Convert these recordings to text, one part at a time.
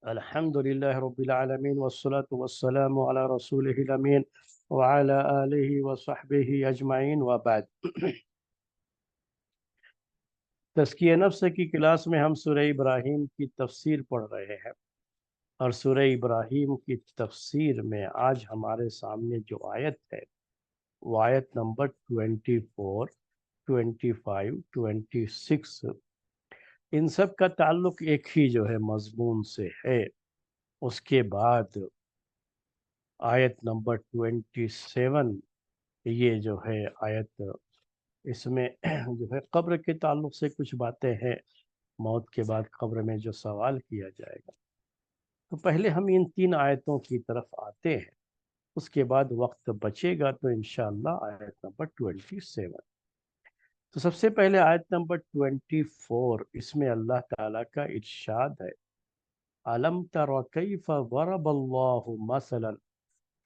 الحمد لله رب العالمين والصلاة والسلام على رسوله الأمين وعلى آله وصحبه أجمعين وبعد تزکیہ نفس کی کلاس میں ہم سورہ ابراہیم کی تفسیر پڑھ رہے ہیں، اور سورہ ابراہیم کی تفسیر میں آج ہمارے سامنے جو آیت ہے وہ آیت نمبر 24، 25، 26، ان سب کا تعلق ایک ہی جو ہے مضمون سے ہے۔ اس کے بعد آیت نمبر 27، یہ جو ہے آیت، اس میں جو ہے قبر کے تعلق سے کچھ باتیں ہیں، موت کے بعد قبر میں جو سوال کیا جائے گا۔ تو پہلے ہم ان 3 آیتوں کی طرف آتے ہیں، اس کے بعد وقت بچے گا تو انشاءاللہ آیت نمبر 27۔ تو سب سے پہلے آیت نمبر 24، اس میں اللہ تعالیٰ کا ارشاد ہے، أَلَمْ تَرَ كَيْفَ ضَرَبَ اللَّهُ مَثَلًا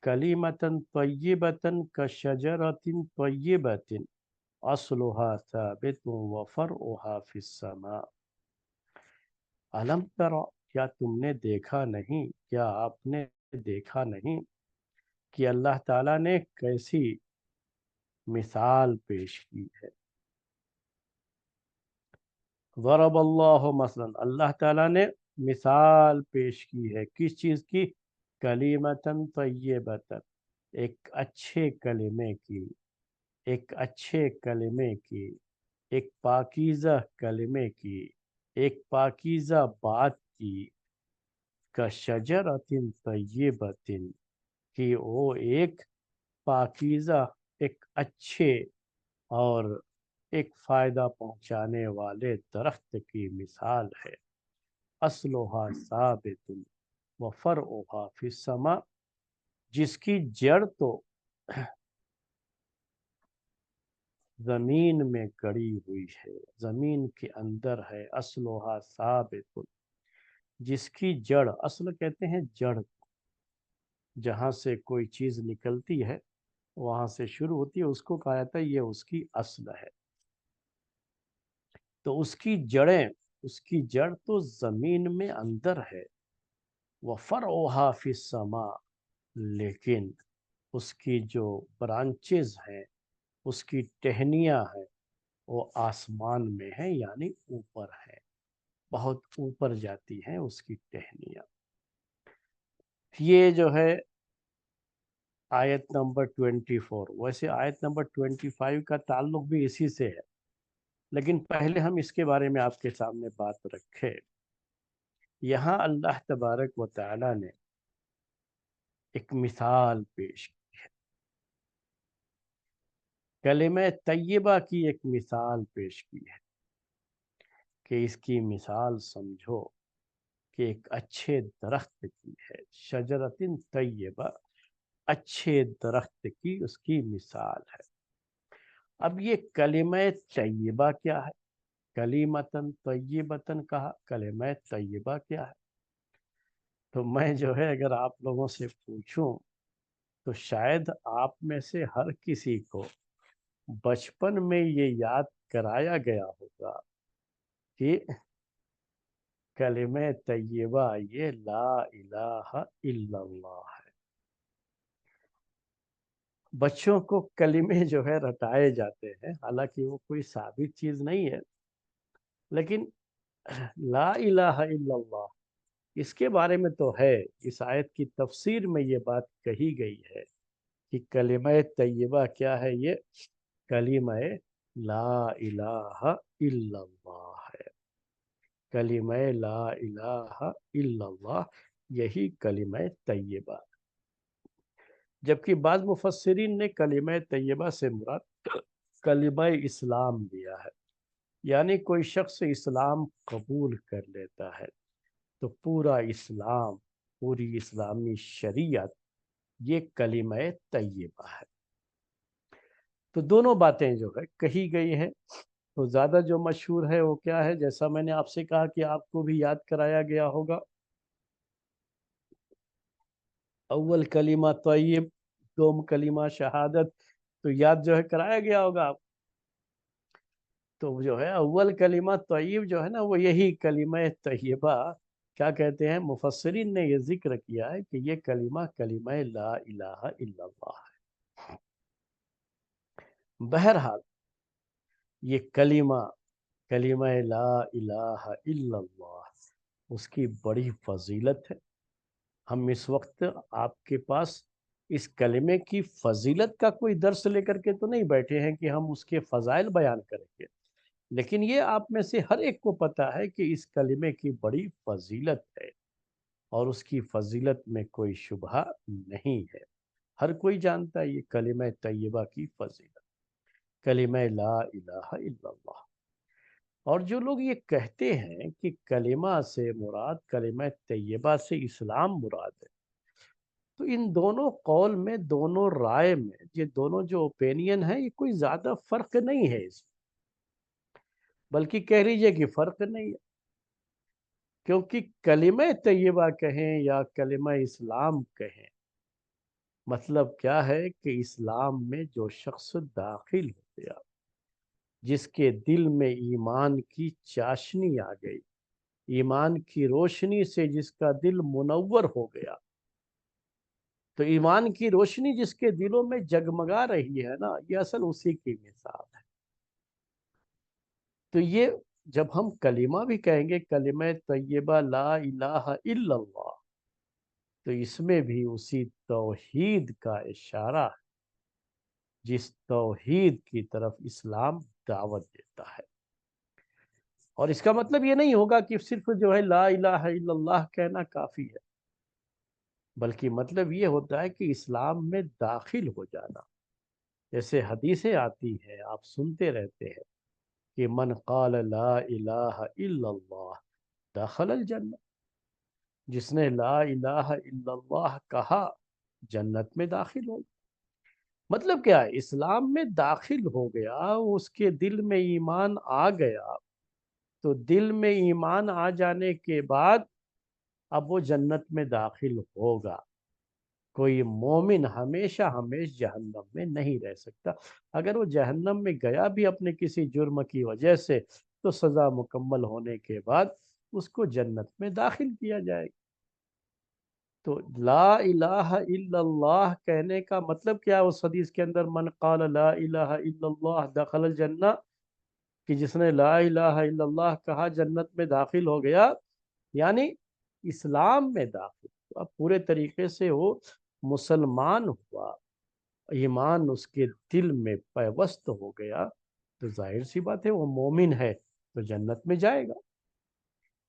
كَلِمَةً طَيِّبَةً كَشَجَرَةٍ طَيِّبَةٍ أَصْلُهَا ثَابِتٌ وَفَرْعُهَا فِي السَّمَاءِ۔ أَلَمْ تَرَ، کیا تم نے دیکھا نہیں، کیا آپ نے دیکھا نہیں کہ اللہ تعالیٰ نے کیسی مثال پیش کی ہے۔ ضرب اللہ مثلا، اللہ تعالیٰ نے مثال پیش کی ہے، کس چیز کی؟ کلیمتن طیبتن، ایک اچھے کلمے کی، ایک اچھے کلمے کی، ایک پاکیزہ کلمے کی، ایک پاکیزہ بات کی، کشجرۃ طیبۃ، کہ وہ ایک پاکیزہ، ایک اچھے اور ایک فائدہ پہنچانے والے درخت کی مثال ہے۔ اصلها ثابت وفرعها فی السماء، جس کی جڑ تو زمین میں گڑی ہوئی ہے، زمین کے اندر ہے۔ اصلها ثابت، جس کی جڑ، اصل کہتے ہیں جڑ، جہاں سے کوئی چیز نکلتی ہے وہاں سے شروع ہوتی ہے، اس کو کہا جاتا ہے یہ اس کی اصل ہے۔ تو اس کی جڑیں، اس کی جڑ تو زمین میں اندر ہے۔ وَفَرْعُهَا فِي السَّمَاءِ، لیکن اس کی جو برانچز ہیں، اس کی ٹہنیاں ہیں، وہ آسمان میں ہیں، یعنی اوپر ہیں، بہت اوپر جاتی ہیں اس کی ٹہنیاں۔ یہ جو ہے آیت نمبر 24۔ ویسے آیت نمبر 25 کا تعلق بھی اسی سے ہے، لیکن پہلے ہم اس کے بارے میں آپ کے سامنے بات رکھیں۔ یہاں اللہ تبارک و تعالی نے ایک مثال پیش کی ہے، کلمہ طیبہ کی ایک مثال پیش کی ہے، کہ اس کی مثال سمجھو کہ ایک اچھے درخت کی ہے، شجرۃ طیبہ، اچھے درخت کی اس کی مثال ہے۔ اب یہ کلمہ طیبہ کیا ہے؟ کلیمتن طیبتن کہا، کلمہ طیبہ کیا ہے؟ تو میں جو ہے اگر آپ لوگوں سے پوچھوں تو شاید آپ میں سے ہر کسی کو بچپن میں یہ یاد کرایا گیا ہوگا کہ کلمہ طیبہ یہ لا الہ الا اللہ ہے۔ بچوں کو کلمے جو ہے رٹائے جاتے ہیں، حالانکہ وہ کوئی ثابت چیز نہیں ہے، لیکن لا الہ الا اللہ اس کے بارے میں تو ہے۔ اس آیت کی تفسیر میں یہ بات کہی گئی ہے کہ کلمہ طیبہ کیا ہے؟ یہ کلمہ لا الہ الا اللہ ہے۔ کلمہ لا الہ الا اللہ، یہی کلمہ طیبہ۔ جبکہ بعض مفسرین نے کلمہ طیبہ سے مراد کلمہ اسلام دیا ہے، یعنی کوئی شخص اسلام قبول کر لیتا ہے تو پورا اسلام، پوری اسلامی شریعت یہ کلمہ طیبہ ہے۔ تو دونوں باتیں جو ہے کہی گئی ہیں، تو زیادہ جو مشہور ہے وہ کیا ہے؟ جیسا میں نے آپ سے کہا کہ آپ کو بھی یاد کرایا گیا ہوگا، اول کلمہ طیب، دوم کلمہ شہادت، تو یاد جو ہے کرایا گیا ہوگا آپ۔ تو جو ہے اول کلمہ طیب جو ہے نا وہ یہی کلمہ طیبہ، کیا کہتے ہیں مفسرین نے یہ ذکر کیا ہے کہ یہ کلمہ کلمہ لا الہ الا اللہ ہے۔ بہرحال یہ کلمہ کلمہ لا الہ الا اللہ، اس کی بڑی فضیلت ہے۔ ہم اس وقت آپ کے پاس اس کلمے کی فضیلت کا کوئی درس لے کر کے تو نہیں بیٹھے ہیں کہ ہم اس کے فضائل بیان کریں گے، لیکن یہ آپ میں سے ہر ایک کو پتا ہے کہ اس کلمے کی بڑی فضیلت ہے، اور اس کی فضیلت میں کوئی شبہ نہیں ہے۔ ہر کوئی جانتا ہے یہ کلمہ طیبہ کی فضیلت، کلمہ لا الہ الا اللہ۔ اور جو لوگ یہ کہتے ہیں کہ کلمہ سے مراد، کلمہ طیبہ سے اسلام مراد ہے، تو ان دونوں قول میں، دونوں رائے میں، یہ دونوں جو اوپینین ہیں، یہ کوئی زیادہ فرق نہیں ہے اس میں، بلکہ کہہ لیجئے کہ فرق نہیں ہے، کیونکہ کلمہ طیبہ کہیں یا کلمہ اسلام کہیں، مطلب کیا ہے کہ اسلام میں جو شخص داخل ہو گیا، جس کے دل میں ایمان کی چاشنی آ گئی، ایمان کی روشنی سے جس کا دل منور ہو گیا، تو ایمان کی روشنی جس کے دلوں میں جگمگا رہی ہے نا، یہ اصل اسی کی مثال ہے۔ تو یہ جب ہم کلمہ بھی کہیں گے، کلمہ طیبہ لا الہ الا اللہ، تو اس میں بھی اسی توحید کا اشارہ ہے، جس توحید کی طرف اسلام دعوت دیتا ہے۔ اور اس کا مطلب یہ نہیں ہوگا کہ صرف جو ہے لا الہ الا اللہ کہنا کافی ہے، بلکہ مطلب یہ ہوتا ہے کہ اسلام میں داخل ہو جانا۔ جیسے حدیثیں آتی ہیں، آپ سنتے رہتے ہیں کہ من قال لا الہ الا اللہ دخل الجنہ، جس نے لا الہ الا اللہ کہا جنت میں داخل ہو۔ مطلب کیا ہے؟ اسلام میں داخل ہو گیا، اس کے دل میں ایمان آ گیا، تو دل میں ایمان آ جانے کے بعد اب وہ جنت میں داخل ہوگا۔ کوئی مومن ہمیشہ جہنم میں نہیں رہ سکتا، اگر وہ جہنم میں گیا بھی اپنے کسی جرم کی وجہ سے، تو سزا مکمل ہونے کے بعد اس کو جنت میں داخل کیا جائے گا۔ تو لا الہ الا اللہ کہنے کا مطلب کیا ہے اس حدیث کے اندر، من قال لا الہ الا اللہ دخل الجنہ، کہ جس نے لا الہ الا اللہ کہا جنت میں داخل ہو گیا، یعنی اسلام میں داخل ہوا، پورے طریقے سے وہ مسلمان ہوا، ایمان اس کے دل میں پیوست ہو گیا، تو ظاہر سی بات ہے وہ مومن ہے، تو جنت میں جائے گا۔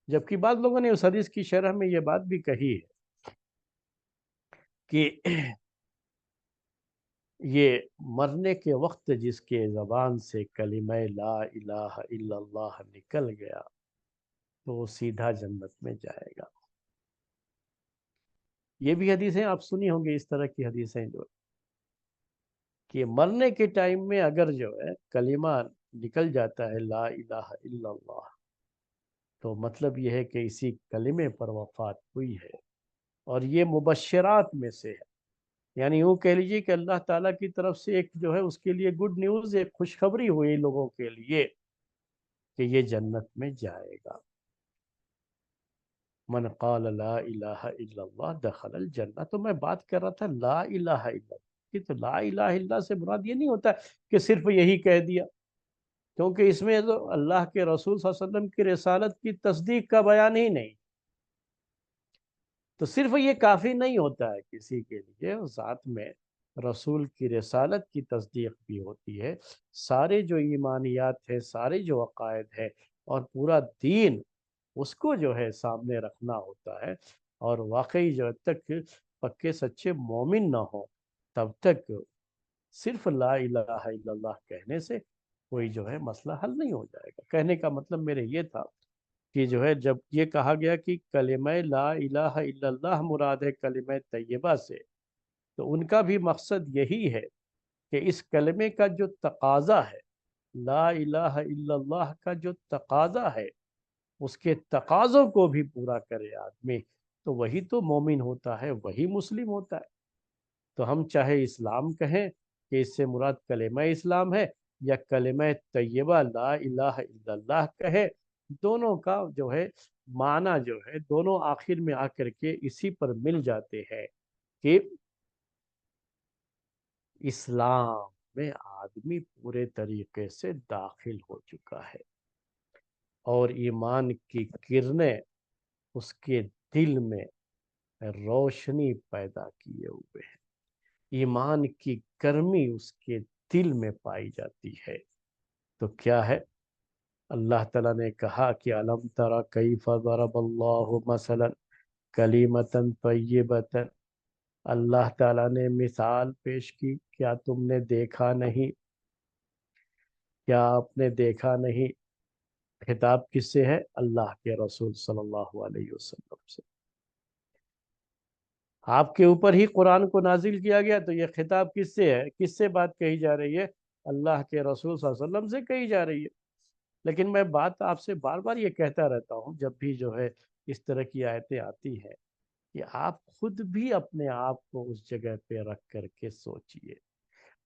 جبکہ بعض لوگوں نے اس حدیث کی شرح میں یہ بات بھی کہی ہے کہ یہ مرنے کے وقت جس کے زبان سے کلمہ لا الہ الا اللہ نکل گیا، تو وہ سیدھا جنت میں جائے گا۔ یہ بھی حدیثیں آپ سنی ہوں گی، اس طرح کی حدیثیں جو کہ مرنے کے ٹائم میں اگر جو ہے کلمہ نکل جاتا ہے لا الہ الا اللہ، تو مطلب یہ ہے کہ اسی کلمے پر وفات ہوئی ہے، اور یہ مبشرات میں سے ہے، یعنی یوں کہہ لیجیے کہ اللہ تعالیٰ کی طرف سے ایک جو ہے اس کے لیے گڈ نیوز، ایک خوشخبری ہوئی لوگوں کے لیے کہ یہ جنت میں جائے گا۔ من قال لا الہ الا اللہ دخل الجنہ۔ تو میں بات کر رہا تھا لا الہ الا اللہ کی، تو لا الہ الا اللہ سے مراد یہ نہیں ہوتا کہ صرف یہی کہہ دیا، کیونکہ اس میں تو اللہ کے رسول صلی اللہ علیہ وسلم کی رسالت کی تصدیق کا بیان ہی نہیں، تو صرف یہ کافی نہیں ہوتا ہے کسی کے لیے، ذات میں رسول کی رسالت کی تصدیق بھی ہوتی ہے، سارے جو ایمانیات ہے، سارے جو عقائد ہے، اور پورا دین اس کو جو ہے سامنے رکھنا ہوتا ہے، اور واقعی جب تک پکے سچے مومن نہ ہو تب تک صرف لا الہ الا اللہ کہنے سے کوئی جو ہے مسئلہ حل نہیں ہو جائے گا۔ کہنے کا مطلب میرے یہ تھا کہ جو ہے جب یہ کہا گیا کہ کلمہ لا الہ الا اللہ مراد ہے کلمہ طیبہ سے، تو ان کا بھی مقصد یہی ہے کہ اس کلمے کا جو تقاضا ہے، لا الہ الا اللہ کا جو تقاضا ہے، اس کے تقاضوں کو بھی پورا کرے آدمی، تو وہی تو مومن ہوتا ہے، وہی مسلم ہوتا ہے۔ تو ہم چاہے اسلام کہیں کہ اس سے مراد کلمہ اسلام ہے، یا کلمہ طیبہ لا الہ الا اللہ کہے، دونوں کا جو ہے معنی جو ہے دونوں آخر میں آ کر کے اسی پر مل جاتے ہیں کہ اسلام میں آدمی پورے طریقے سے داخل ہو چکا ہے اور ایمان کی کرنیں اس کے دل میں روشنی پیدا کیے ہوئے ہیں، ایمان کی گرمی اس کے دل میں پائی جاتی ہے۔ تو کیا ہے، اللہ تعالیٰ نے کہا کہ الم تری کیف ضرب اللہ مثلا کلمۃ طیبۃ، اللہ تعالیٰ نے مثال پیش کی، کیا تم نے دیکھا نہیں، کیا آپ نے دیکھا نہیں؟ خطاب کس سے ہے؟ اللہ کے رسول صلی اللہ علیہ وسلم سے۔ آپ کے اوپر ہی قرآن کو نازل کیا گیا، تو یہ خطاب کس سے ہے؟ کس سے بات کہی جا رہی ہے؟ اللہ کے رسول صلی اللہ علیہ وسلم سے کہی جا رہی ہے۔ لیکن میں بات آپ سے بار بار یہ کہتا رہتا ہوں جب بھی جو ہے اس طرح کی آیتیں آتی ہیں کہ آپ خود بھی اپنے آپ کو اس جگہ پہ رکھ کر کے سوچئے۔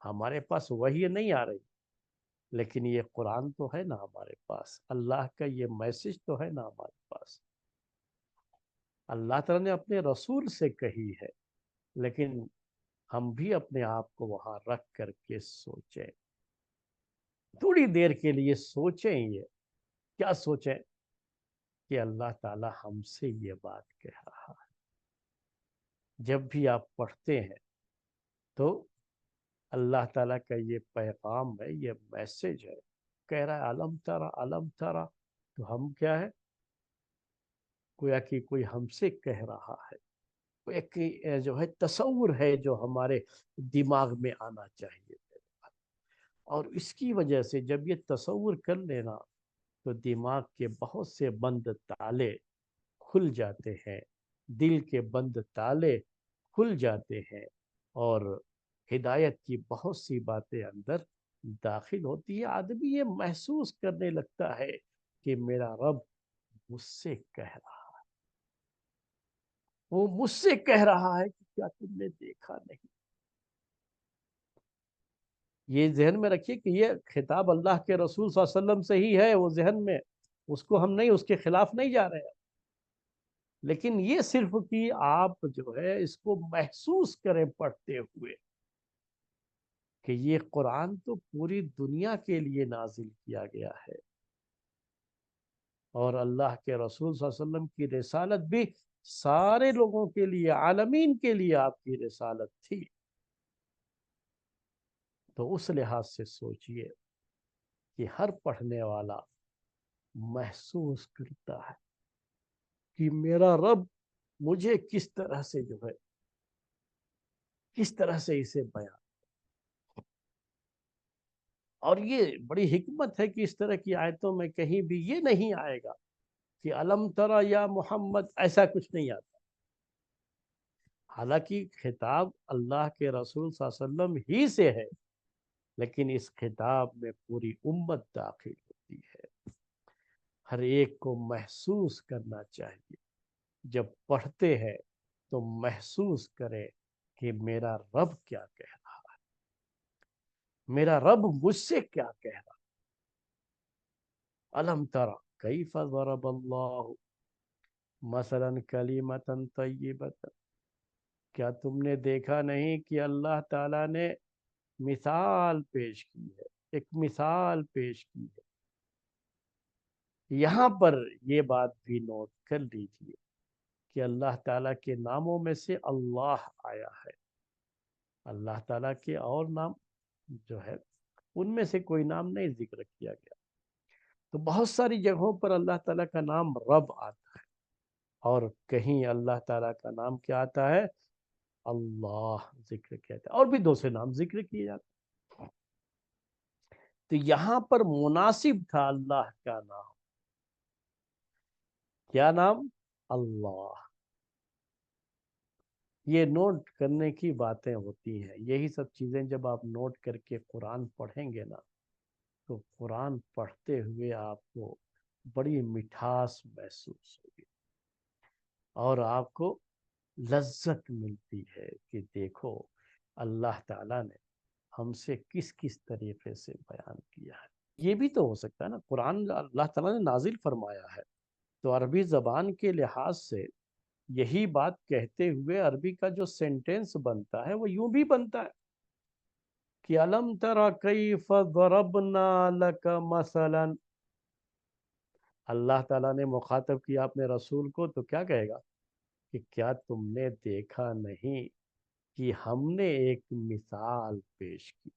ہمارے پاس وحی نہیں آ رہی، لیکن یہ قرآن تو ہے نا ہمارے پاس، اللہ کا یہ میسج تو ہے نا ہمارے پاس، اللہ تعالیٰ نے اپنے رسول سے کہی ہے، لیکن ہم بھی اپنے آپ کو وہاں رکھ کر کے سوچیں، تھوڑی دیر کے لیے سوچیں۔ یہ کیا سوچیں کہ اللہ تعالیٰ ہم سے یہ بات کہہ رہا ہے۔ جب بھی آپ پڑھتے ہیں تو اللہ تعالیٰ کا یہ پیغام ہے، یہ میسج ہے، کہہ رہا ہے علم ترا علم ترا، تو ہم کیا ہے، گویا کہ کوئی ہم سے کہہ رہا ہے، ایک جو ہے تصور ہے جو ہمارے دماغ میں آنا چاہیے، اور اس کی وجہ سے جب یہ تصور کر لینا تو دماغ کے بہت سے بند تالے کھل جاتے ہیں، دل کے بند تالے کھل جاتے ہیں، اور ہدایت کی بہت سی باتیں اندر داخل ہوتی ہے۔ آدمی یہ محسوس کرنے لگتا ہے کہ میرا رب مجھ سے کہہ رہا ہے، وہ مجھ سے کہہ رہا ہے کہ کیا تم نے دیکھا نہیں۔ یہ ذہن میں رکھیے کہ یہ خطاب اللہ کے رسول صلی اللہ علیہ وسلم سے ہی ہے، وہ ذہن میں، اس کو ہم نہیں، اس کے خلاف نہیں جا رہے ہیں، لیکن یہ صرف کہ آپ جو ہے اس کو محسوس کریں پڑھتے ہوئے کہ یہ قرآن تو پوری دنیا کے لیے نازل کیا گیا ہے، اور اللہ کے رسول صلی اللہ علیہ وسلم کی رسالت بھی سارے لوگوں کے لیے، عالمین کے لیے آپ کی رسالت تھی۔ تو اس لحاظ سے سوچئے کہ ہر پڑھنے والا محسوس کرتا ہے کہ میرا رب مجھے کس طرح سے جو ہے، کس طرح سے اسے بیان، اور یہ بڑی حکمت ہے کہ اس طرح کی آیتوں میں کہیں بھی یہ نہیں آئے گا کہ الم ترا یا محمد، ایسا کچھ نہیں آتا۔ حالانکہ خطاب اللہ کے رسول صلی اللہ علیہ وسلم ہی سے ہے، لیکن اس خطاب میں پوری امت داخل ہوتی ہے۔ ہر ایک کو محسوس کرنا چاہیے، جب پڑھتے ہیں تو محسوس کرے کہ میرا رب کیا کہہ رہا ہے، میرا رب مجھ سے کیا کہہ رہا ہے۔ الم ترا کیف ضرب اللہ مثلا کلمۃ طیبۃ، کیا تم نے دیکھا نہیں کہ اللہ تعالیٰ نے مثال پیش کی ہے، ایک مثال پیش کی ہے۔ یہاں پر یہ بات بھی نوٹ کر لیجئے کہ اللہ تعالیٰ کے ناموں میں سے اللہ آیا ہے، اللہ تعالیٰ کے اور نام جو ہے ان میں سے کوئی نام نہیں ذکر کیا گیا۔ تو بہت ساری جگہوں پر اللہ تعالیٰ کا نام رب آتا ہے، اور کہیں اللہ تعالیٰ کا نام کیا آتا ہے؟ اللہ ذکر کیا جاتا ہے، اور بھی دوسرے نام ذکر کیے جاتے ہیں۔ تو یہاں پر مناسب تھا اللہ کا نام، کیا نام؟ اللہ۔ یہ نوٹ کرنے کی باتیں ہوتی ہیں، یہی سب چیزیں جب آپ نوٹ کر کے قرآن پڑھیں گے نا تو قرآن پڑھتے ہوئے آپ کو بڑی مٹھاس محسوس ہوگی، اور آپ کو لذت ملتی ہے کہ دیکھو اللہ تعالیٰ نے ہم سے کس کس طریقے سے بیان کیا ہے۔ یہ بھی تو ہو سکتا ہے نا، قرآن اللہ تعالیٰ نے نازل فرمایا ہے تو عربی زبان کے لحاظ سے یہی بات کہتے ہوئے عربی کا جو سینٹینس بنتا ہے وہ یوں بھی بنتا ہے کہ الم تر کیف ضربنا لک مثلا۔ اللہ تعالیٰ نے مخاطب کیا اپنے رسول کو تو کیا کہے گا کہ کیا تم نے دیکھا نہیں کہ ہم نے ایک مثال پیش کی۔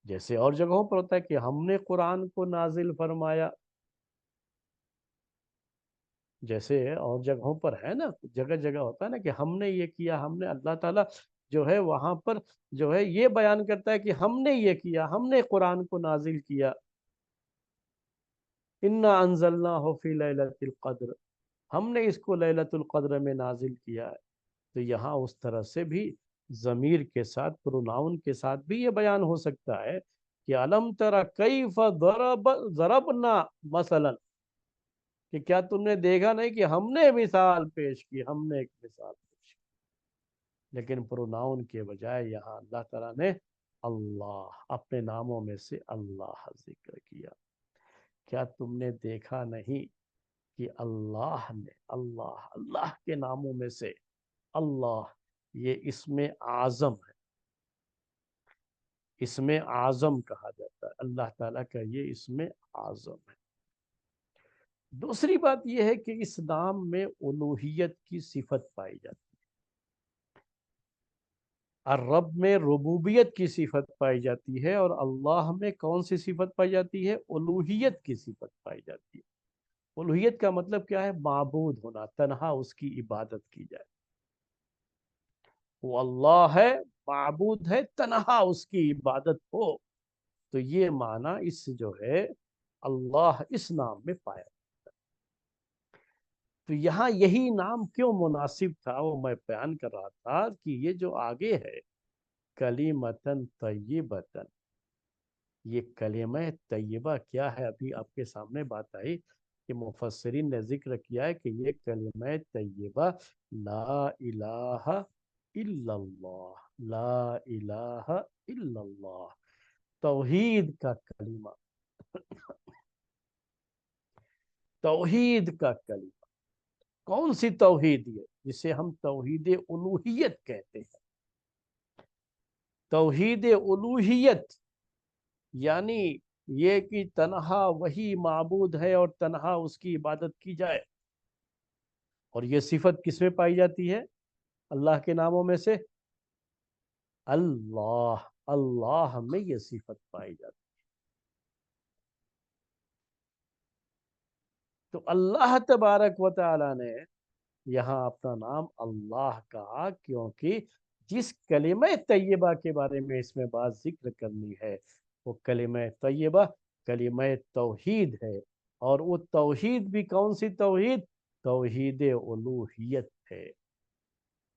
جیسے اور جگہوں پر ہوتا ہے کہ ہم نے قرآن کو نازل فرمایا، جیسے اور جگہوں پر ہے نا، جگہ جگہ ہوتا ہے نا کہ ہم نے یہ کیا، ہم نے، اللہ تعالیٰ جو ہے وہاں پر جو ہے یہ بیان کرتا ہے کہ ہم نے یہ کیا، ہم نے قرآن کو نازل کیا۔ انا انزلناہ فی لیلۃ القدر، ہم نے اس کو لیلۃ القدر میں نازل کیا ہے۔ تو یہاں اس طرح سے بھی ضمیر کے ساتھ، پروناؤن کے ساتھ بھی یہ بیان ہو سکتا ہے کہ الم تر کیف ضربنا مثلا، کہ کیا تم نے دیکھا نہیں کہ ہم نے مثال پیش کی، ہم نے ایک مثال پیش کی۔ لیکن پروناؤن کے بجائے یہاں اللہ تعالیٰ نے اللہ، اپنے ناموں میں سے اللہ ذکر کیا۔ کیا تم نے دیکھا نہیں کہ اللہ نے، اللہ، اللہ کے ناموں میں سے اللہ یہ اسم اعظم ہے، اسم اعظم کہا جاتا ہے، اللہ تعالیٰ کا یہ اسم اعظم ہے۔ دوسری بات یہ ہے کہ اس نام میں الوہیت کی صفت پائی جاتی ہے، الرب میں ربوبیت کی صفت پائی جاتی ہے، اور اللہ میں کون سی صفت پائی جاتی ہے؟ الوہیت کی صفت پائی جاتی ہے۔ الوہیت کا مطلب کیا ہے؟ معبود ہونا، تنہا اس کی عبادت کی جائے۔ وہ اللہ ہے، معبود ہے، تنہا اس کی عبادت ہو، تو یہ معنی اس جو ہے اللہ اس نام میں پایا۔ تو یہاں یہی نام کیوں مناسب تھا وہ میں بیان کر رہا تھا کہ یہ جو آگے ہے کلیمتن طیبتن، یہ کلمہ طیبہ کیا ہے؟ ابھی آپ کے سامنے بات آئی کہ مفسرین نے ذکر کیا ہے کہ یہ کلمہ طیبہ لا الہ الا اللہ، لا الہ الا اللہ، توحید کا کلمہ، توحید کا کلمہ۔ کون سی توحید؟ یہ جسے ہم توحید الوہیت کہتے ہیں۔ توحید الوہیت یعنی یہ کہ تنہا وہی معبود ہے اور تنہا اس کی عبادت کی جائے، اور یہ صفت کس میں پائی جاتی ہے اللہ کے ناموں میں سے؟ اللہ، اللہ میں یہ صفت پائی جاتی ہے۔ تو اللہ تبارک و تعالی نے یہاں اپنا نام اللہ کہا، کیونکہ جس کلمہ طیبہ کے بارے میں اس میں بات ذکر کرنی ہے وہ کلمہ طیبہ کلمہ توحید ہے، اور وہ توحید بھی کون سی توحید؟ توحید الوہیت ہے،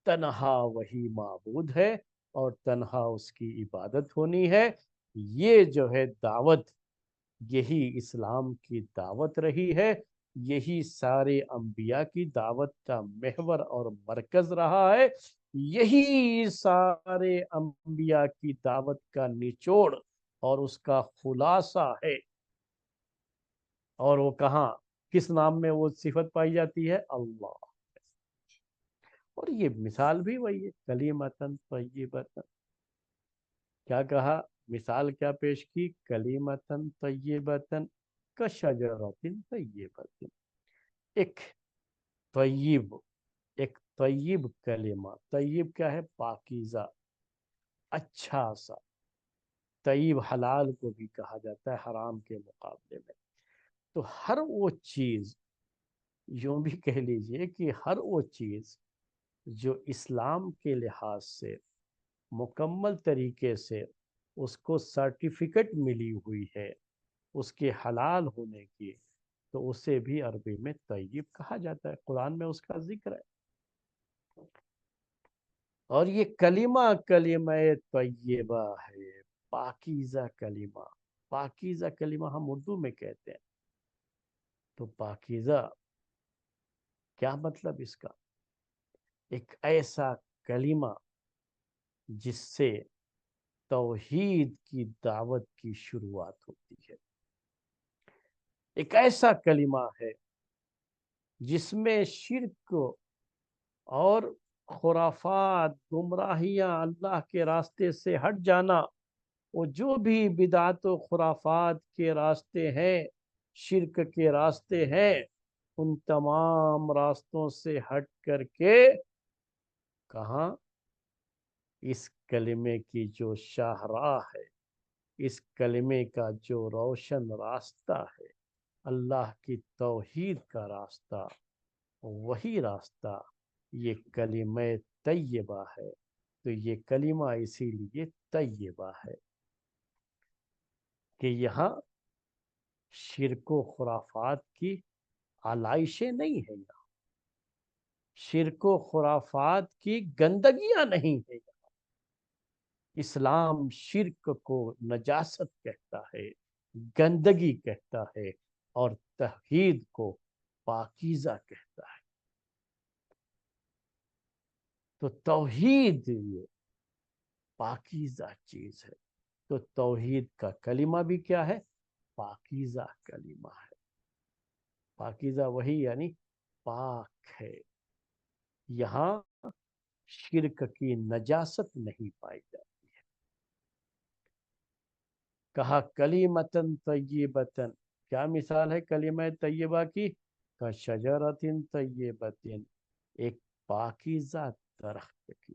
تنہا وہی معبود ہے اور تنہا اس کی عبادت ہونی ہے۔ یہ جو ہے دعوت، یہی اسلام کی دعوت رہی ہے، یہی سارے انبیاء کی دعوت کا محور اور مرکز رہا ہے، یہی سارے انبیاء کی دعوت کا نچوڑ اور اس کا خلاصہ ہے۔ اور وہ کہاں، کس نام میں وہ صفت پائی جاتی ہے؟ اللہ۔ اور یہ مثال بھی وہی ہے، کلیمتن طیبتن، کیا کہا؟ مثال کیا پیش کی؟ کلیمتن طیبتن کشجرۃ طیبۃ، ایک طیب، ایک طیب کلمہ۔ طیب کیا ہے؟ پاکیزہ، اچھا سا۔ طیب حلال کو بھی کہا جاتا ہے حرام کے مقابلے میں۔ تو ہر وہ چیز، یوں بھی کہہ لیجئے کہ ہر وہ چیز جو اسلام کے لحاظ سے مکمل طریقے سے اس کو سرٹیفکیٹ ملی ہوئی ہے اس کے حلال ہونے کی، تو اسے بھی عربی میں طیب کہا جاتا ہے، قرآن میں اس کا ذکر ہے۔ اور یہ کلمہ کلمہ طیبہ ہے، پاکیزہ کلمہ۔ پاکیزہ کلمہ ہم اردو میں کہتے ہیں، تو پاکیزہ کیا مطلب اس کا؟ ایک ایسا کلمہ جس سے توحید کی دعوت کی شروعات ہوتی ہے۔ ایک ایسا کلمہ ہے جس میں شرک اور خرافات، گمراہیاں، اللہ کے راستے سے ہٹ جانا، وہ جو بھی بدعت و خرافات کے راستے ہیں، شرک کے راستے ہیں، ان تمام راستوں سے ہٹ کر کے کہاں اس کلمے کی جو شاہراہ ہے، اس کلمے کا جو روشن راستہ ہے، اللہ کی توحید کا راستہ، وہی راستہ یہ کلمہ طیبہ ہے۔ تو یہ کلمہ اسی لیے طیبہ ہے کہ یہاں شرک و خرافات کی آلائشیں نہیں ہیں، یہاں شرک و خرافات کی گندگیاں نہیں ہیں۔ اسلام شرک کو نجاست کہتا ہے، گندگی کہتا ہے، اور توحید کو پاکیزہ کہتا ہے۔ تو توحید یہ پاکیزہ چیز ہے۔ تو توحید کا کلمہ بھی کیا ہے؟ پاکیزہ کلمہ ہے۔ پاکیزہ وہی یعنی پاک ہے، یہاں شرک کی نجاست نہیں پائی جاتی ہے۔ کہا کلیمتن طیبتن، کیا مثال ہے کلمہ طیبہ کی؟ کا شجرۃ طیبۃ، ایک پاکیزہ درخت کی۔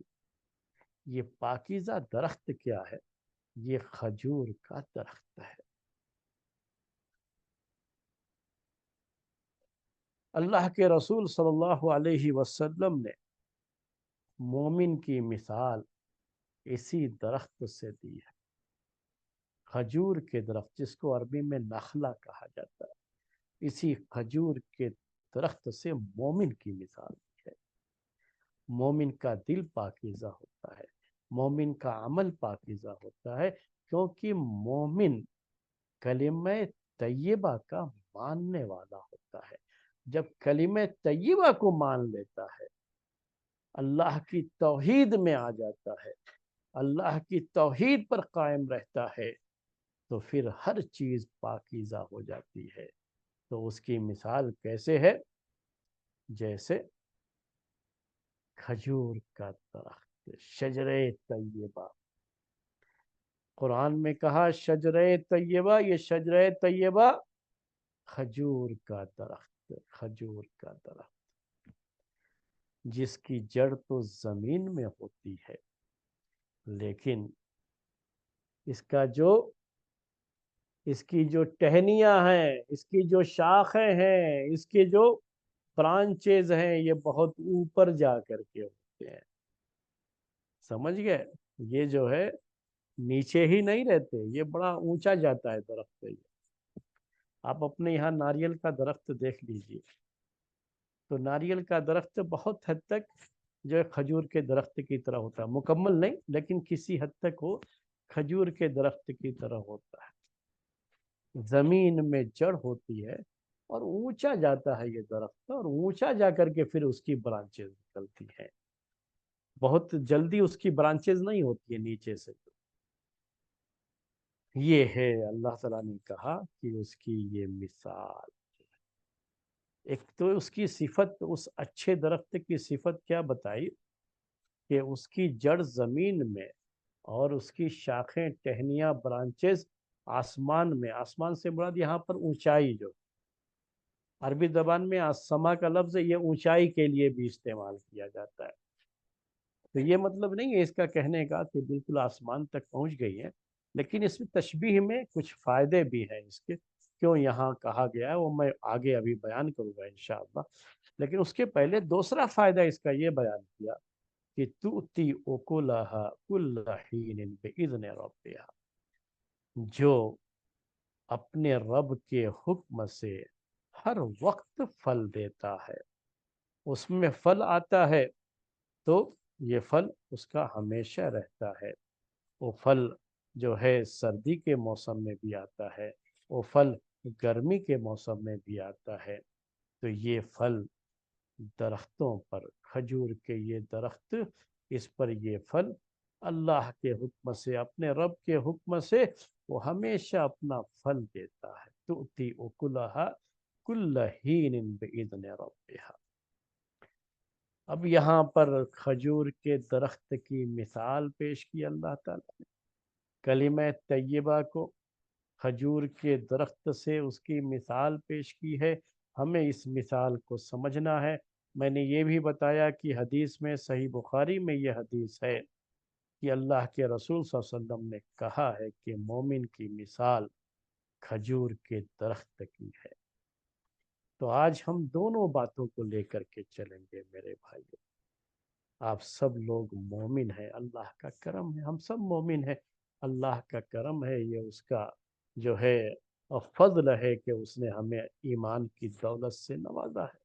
یہ پاکیزہ درخت کیا ہے؟ یہ کھجور کا درخت ہے۔ اللہ کے رسول صلی اللہ علیہ وسلم نے مومن کی مثال اسی درخت سے دی ہے، کھجور کے درخت، جس کو عربی میں نخلہ کہا جاتا ہے۔ اسی کھجور کے درخت سے مومن کی مثال دی ہے۔ مومن کا دل پاکیزہ ہوتا ہے، مومن کا عمل پاکیزہ ہوتا ہے، کیونکہ مومن کلمہ طیبہ کا ماننے والا ہوتا ہے۔ جب کلمہ طیبہ کو مان لیتا ہے، اللہ کی توحید میں آ جاتا ہے، اللہ کی توحید پر قائم رہتا ہے، تو پھر ہر چیز پاکیزہ ہو جاتی ہے۔ تو اس کی مثال کیسے ہے؟ جیسے کھجور کا درخت، شجرہ طیبہ۔ قرآن میں کہا شجرہ طیبہ، یہ شجرہ طیبہ کھجور کا درخت، کھجور کا درخت جس کی جڑ تو زمین میں ہوتی ہے، لیکن اس کی جو ٹہنیاں ہیں، اس کی جو شاخیں ہیں، اس کی جو برانچز ہیں، یہ بہت اوپر جا کر کے ہوتے ہیں۔ سمجھ گئے؟ یہ جو ہے نیچے ہی نہیں رہتے، یہ بڑا اونچا جاتا ہے درخت۔ یہ آپ اپنے یہاں ناریل کا درخت دیکھ لیجئے، تو ناریل کا درخت بہت حد تک جو ہے کھجور کے درخت کی طرح ہوتا ہے، مکمل نہیں لیکن کسی حد تک وہ کھجور کے درخت کی طرح ہوتا ہے۔ زمین میں جڑ ہوتی ہے اور اونچا جاتا ہے یہ درخت، اور اونچا جا کر کے پھر اس کی برانچز نکلتی ہیں۔ بہت جلدی اس کی برانچز نہیں ہوتی ہے نیچے سے۔ یہ ہے اللہ تعالیٰ نے کہا کہ اس کی یہ مثال۔ ایک تو اس کی صفت، اس اچھے درخت کی صفت کیا بتائی کہ اس کی جڑ زمین میں اور اس کی شاخیں، ٹہنیاں، برانچز آسمان میں۔ آسمان سے مراد یہاں پر اونچائی، جو عربی زبان میں السما کا لفظ ہے، یہ اونچائی کے لیے بھی استعمال کیا جاتا ہے۔ تو یہ مطلب نہیں ہے اس کا کہنے کا کہ بالکل آسمان تک پہنچ گئی ہے، لیکن اس میں تشبیہ میں کچھ فائدے بھی ہیں اس کے، کیوں یہاں کہا گیا ہے وہ میں آگے ابھی بیان کروں گا انشاءاللہ۔ لیکن اس کے پہلے دوسرا فائدہ اس کا یہ بیان کیا کہ تؤتی اکلھا کل حین باذن ربھا، جو اپنے رب کے حکم سے ہر وقت پھل دیتا ہے۔ اس میں پھل آتا ہے تو یہ پھل اس کا ہمیشہ رہتا ہے۔ وہ پھل جو ہے سردی کے موسم میں بھی آتا ہے، وہ پھل گرمی کے موسم میں بھی آتا ہے۔ تو یہ پھل درختوں پر، کھجور کے یہ درخت، اس پر یہ پھل اللہ کے حکم سے، اپنے رب کے حکم سے وہ ہمیشہ اپنا پھل دیتا ہے۔ تؤتی اکلھا کل حین باذن ربھا۔ اب یہاں پر کھجور کے درخت کی مثال پیش کی اللہ تعالیٰ نے، کلمہ طیبہ کو کھجور کے درخت سے اس کی مثال پیش کی ہے۔ ہمیں اس مثال کو سمجھنا ہے۔ میں نے یہ بھی بتایا کہ حدیث میں، صحیح بخاری میں یہ حدیث ہے کہ اللہ کے رسول صلی اللہ علیہ وسلم نے کہا ہے کہ مومن کی مثال کھجور کے درخت کی ہے۔ تو آج ہم دونوں باتوں کو لے کر کے چلیں گے میرے بھائیو۔ آپ سب لوگ مومن ہیں، اللہ کا کرم ہے، ہم سب مومن ہیں، اللہ کا کرم ہے، یہ اس کا جو ہے فضل ہے کہ اس نے ہمیں ایمان کی دولت سے نوازا ہے۔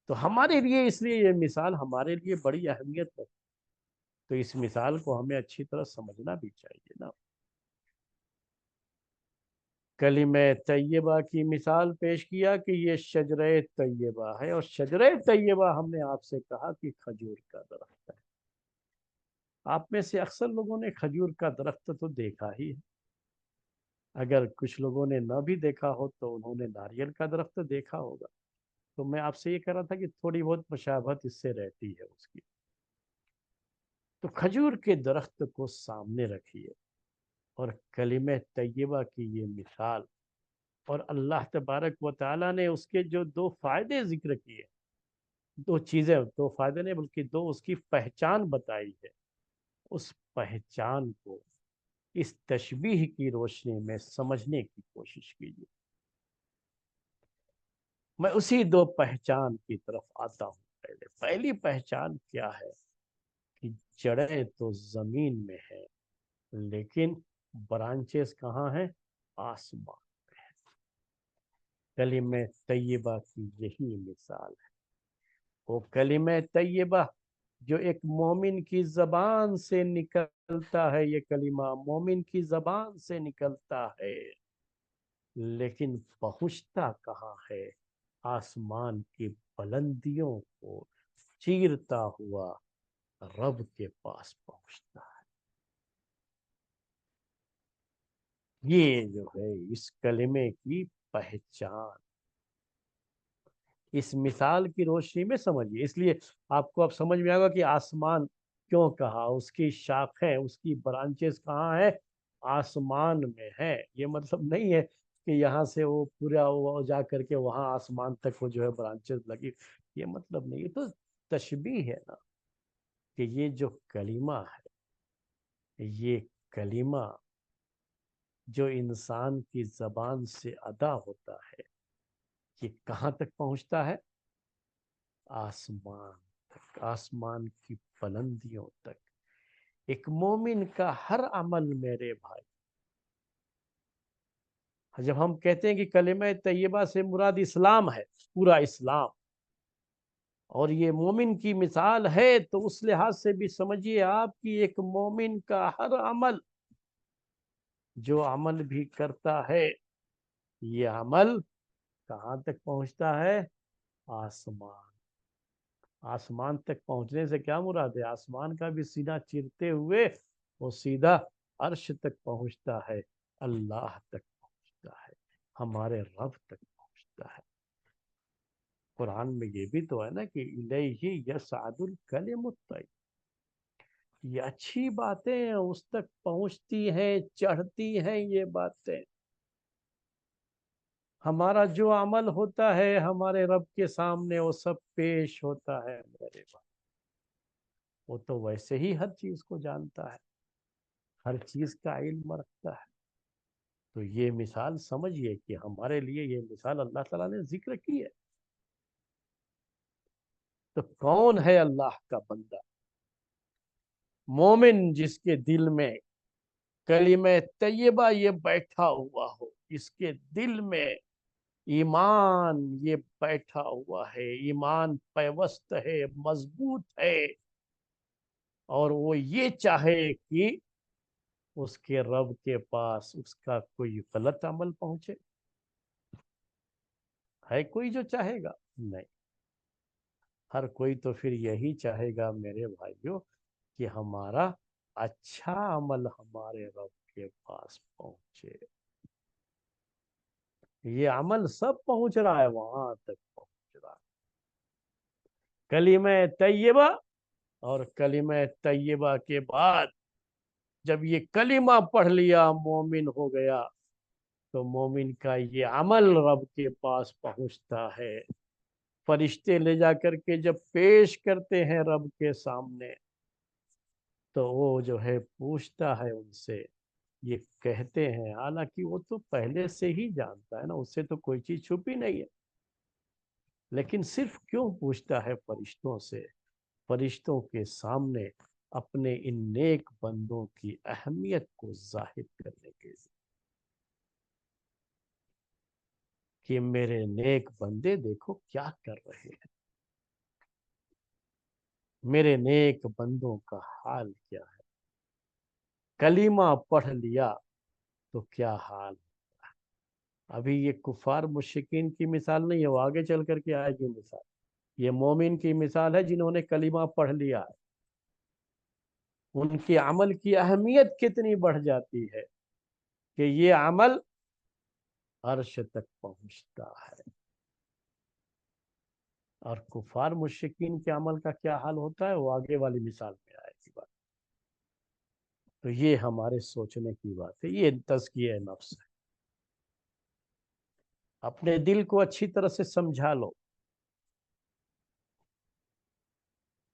تو ہمارے لیے، اس لیے یہ مثال ہمارے لیے بڑی اہمیت ہے، تو اس مثال کو ہمیں اچھی طرح سمجھنا بھی چاہیے نا۔ کلمہ طیبہ کی مثال پیش کیا کہ یہ شجرہ طیبہ ہے، اور شجرہ طیبہ ہم نے آپ سے کہا کہ کھجور کا درخت ہے۔ آپ میں سے اکثر لوگوں نے کھجور کا درخت تو دیکھا ہی ہے، اگر کچھ لوگوں نے نہ بھی دیکھا ہو تو انہوں نے ناریل کا درخت دیکھا ہوگا۔ تو میں آپ سے یہ کہہ رہا تھا کہ تھوڑی بہت مشابہت اس سے رہتی ہے اس کی۔ تو کھجور کے درخت کو سامنے رکھیے اور کلمہ طیبہ کی یہ مثال، اور اللہ تبارک و تعالیٰ نے اس کے جو دو فائدے ذکر کیے، دو چیزیں، دو فائدے نہیں بلکہ دو اس کی پہچان بتائی ہے، اس پہچان کو اس تشبیہ کی روشنی میں سمجھنے کی کوشش کیجیے۔ میں اسی دو پہچان کی طرف آتا ہوں۔ پہلی پہچان کیا ہے کہ جڑیں تو زمین میں ہیں لیکن برانچز کہاں ہیں؟ آسمان میں ہیں۔ کلمہ طیبہ کی یہی مثال ہے، وہ کلمہ طیبہ جو ایک مومن کی زبان سے نکلتا ہے، یہ کلمہ مومن کی زبان سے نکلتا ہے، لیکن پہنچتا کہاں ہے؟ آسمان کی بلندیوں کو چیرتا ہوا رب کے پاس پہنچتا ہے۔ یہ جو ہے اس کلمے کی پہچان، اس مثال کی روشنی میں سمجھیے۔ اس لیے آپ کو اب سمجھ میں آئے گا کہ آسمان کیوں کہا، اس کی شاخیں، اس کی برانچز کہاں ہیں؟ آسمان میں ہے۔ یہ مطلب نہیں ہے کہ یہاں سے وہ پورا وہ جا کر کے وہاں آسمان تک وہ جو ہے برانچز لگی، یہ مطلب نہیں، یہ تو تشبیہ ہے نا، کہ یہ جو کلمہ ہے، یہ کلمہ جو انسان کی زبان سے ادا ہوتا ہے، یہ کہاں تک پہنچتا ہے؟ آسمان تک، آسمان کی بلندیوں تک۔ ایک مومن کا ہر عمل میرے بھائی، جب ہم کہتے ہیں کہ کلمہ طیبہ سے مراد اسلام ہے، پورا اسلام، اور یہ مومن کی مثال ہے، تو اس لحاظ سے بھی سمجھیے آپ کی ایک مومن کا ہر عمل، جو عمل بھی کرتا ہے، یہ عمل کہاں تک پہنچتا ہے؟ آسمان۔ آسمان تک پہنچنے سے کیا مراد ہے؟ آسمان کا بھی سینہ چیرتے ہوئے وہ سیدھا عرش تک پہنچتا ہے، اللہ تک پہنچتا ہے، ہمارے رب تک پہنچتا ہے۔ قرآن میں یہ بھی تو ہے نا کہ الیہ یصعد الکلم الطیب، یہ اچھی باتیں اس تک پہنچتی ہیں، چڑھتی ہیں یہ باتیں۔ ہمارا جو عمل ہوتا ہے ہمارے رب کے سامنے وہ سب پیش ہوتا ہے میرے بھائی، وہ تو ویسے ہی ہر چیز کو جانتا ہے، ہر چیز کا علم رکھتا ہے۔ تو یہ مثال سمجھیے کہ ہمارے لیے یہ مثال اللہ تعالیٰ نے ذکر کی ہے۔ تو کون ہے اللہ کا بندہ؟ مومن جس کے دل میں کلمہ طیبہ یہ بیٹھا ہوا ہو، اس کے دل میں ایمان یہ بیٹھا ہوا ہے، ایمان پیوست ہے، مضبوط ہے، اور وہ یہ چاہے کہ اس کے رب کے پاس اس کا کوئی غلط عمل پہنچے، ہے کوئی جو چاہے گا؟ نہیں، ہر کوئی تو پھر یہی چاہے گا میرے بھائیوں کہ ہمارا اچھا عمل ہمارے رب کے پاس پہنچے، یہ عمل سب پہنچ رہا ہے، وہاں تک پہنچ رہا ہے۔ کلمہ طیبہ، اور کلمہ طیبہ کے بعد جب یہ کلمہ پڑھ لیا مومن ہو گیا، تو مومن کا یہ عمل رب کے پاس پہنچتا ہے۔ فرشتے لے جا کر کے جب پیش کرتے ہیں رب کے سامنے، تو وہ جو ہے پوچھتا ہے ان سے، یہ کہتے ہیں، حالانکہ وہ تو پہلے سے ہی جانتا ہے نا، اس سے تو کوئی چیز چھپی نہیں ہے، لیکن صرف کیوں پوچھتا ہے فرشتوں سے؟ فرشتوں کے سامنے اپنے ان نیک بندوں کی اہمیت کو ظاہر کرنے کے لیے، کہ میرے نیک بندے دیکھو کیا کر رہے ہیں، میرے نیک بندوں کا حال کیا ہے، کلمہ پڑھ لیا تو کیا حال۔ ابھی یہ کفار مشرکین کی مثال نہیں ہے، وہ آگے چل کر کے آئے گی مثال۔ یہ مومن کی مثال ہے جنہوں نے کلمہ پڑھ لیا ہے، ان کے عمل کی اہمیت کتنی بڑھ جاتی ہے کہ یہ عمل عرش تک پہنچتا ہے۔ اور کفار مشرکین کے عمل کا کیا حال ہوتا ہے، وہ آگے والی مثال میں آئے گی بات۔ تو یہ ہمارے سوچنے کی بات ہے، یہ تزکیہ نفس ہے۔ اپنے دل کو اچھی طرح سے سمجھا لو،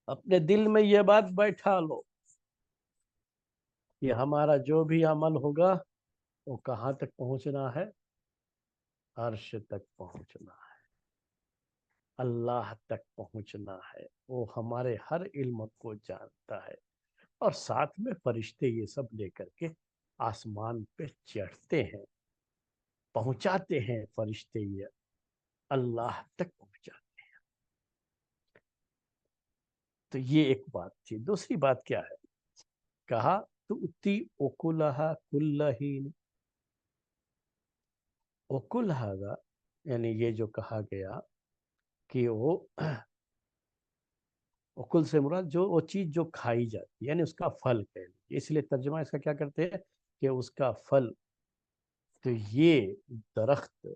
اپنے دل میں یہ بات بیٹھا لو کہ ہمارا جو بھی عمل ہوگا وہ کہاں تک پہنچنا ہے، عرش تک پہنچنا ہے، اللہ تک پہنچنا ہے۔ وہ ہمارے ہر علم کو جانتا ہے، اور ساتھ میں فرشتے یہ سب لے کر کے آسمان پہ چڑھتے ہیں، پہنچاتے ہیں فرشتے، یہ اللہ تک پہنچاتے۔ تو یہ ایک بات تھی۔ دوسری بات کیا ہے؟ کہا تؤتی اکلہا کل حین، اکلہا کا یعنی یہ جو کہا گیا کہ وہ اکل سے مراد جو وہ چیز جو کھائی جاتی ہے، یعنی اس کا پھل کہہ لیجیے، اس لیے ترجمہ اس کا کیا کرتے ہیں کہ اس کا پھل۔ تو درخت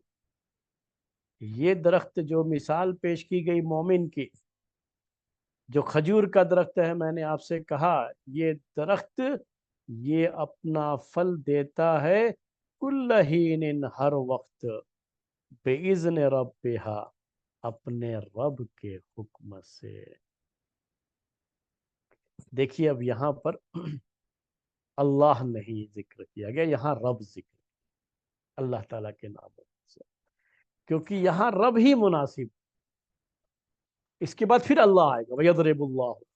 یہ درخت جو مثال پیش کی گئی مومن کی، جو کھجور کا درخت ہے، میں نے آپ سے کہا یہ درخت یہ اپنا پھل دیتا ہے کل حین، ہر وقت، بِإِذْنِ رَبِّهَا، اپنے رب کے حکم سے۔ دیکھیے اب یہاں پر اللہ نہیں ذکر کیا گیا، یہاں رب ذکر، اللہ تعالیٰ کے نام سے، کیونکہ یہاں رب ہی مناسب، اس کے بعد پھر اللہ آئے گا، وَيَضْرِبُ اللَّهُ۔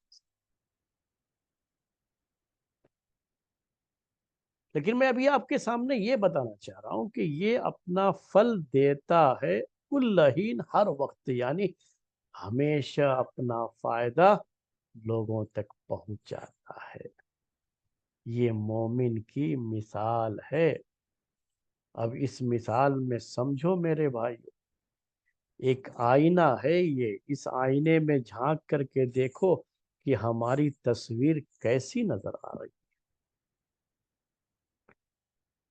لیکن میں ابھی آپ کے سامنے یہ بتانا چاہ رہا ہوں کہ یہ اپنا پھل دیتا ہے کل حین، ہر وقت، یعنی ہمیشہ اپنا فائدہ لوگوں تک پہنچاتا ہے۔ یہ مومن کی مثال ہے۔ اب اس مثال میں سمجھو میرے بھائی، ایک آئینہ ہے یہ، اس آئینے میں جھانک کر کے دیکھو کہ ہماری تصویر کیسی نظر آ رہی ہے۔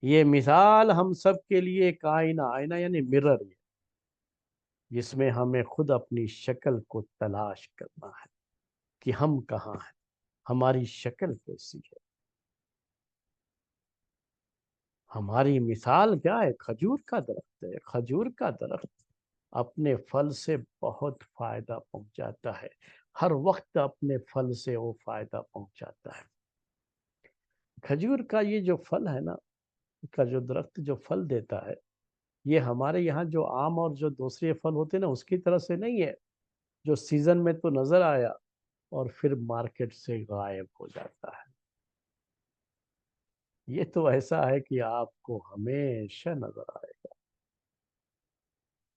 یہ مثال ہم سب کے لیے ایک آئینہ، آئینہ یعنی مرر، جس میں ہمیں خود اپنی شکل کو تلاش کرنا ہے کہ ہم کہاں ہیں، ہماری شکل کیسی ہے۔ ہماری مثال کیا ہے؟ کھجور کا درخت ہے۔ کھجور کا درخت اپنے پھل سے بہت فائدہ پہنچاتا ہے، ہر وقت اپنے پھل سے وہ فائدہ پہنچاتا ہے۔ کھجور کا یہ جو پھل ہے نا، کا جو درخت جو پھل دیتا ہے، یہ ہمارے یہاں جو آم اور جو دوسرے پھل ہوتے ہیں نا، اس کی طرح سے نہیں ہے جو سیزن میں تو نظر آیا اور پھر مارکیٹ سے غائب ہو جاتا ہے۔ یہ تو ایسا ہے کہ آپ کو ہمیشہ نظر آئے گا،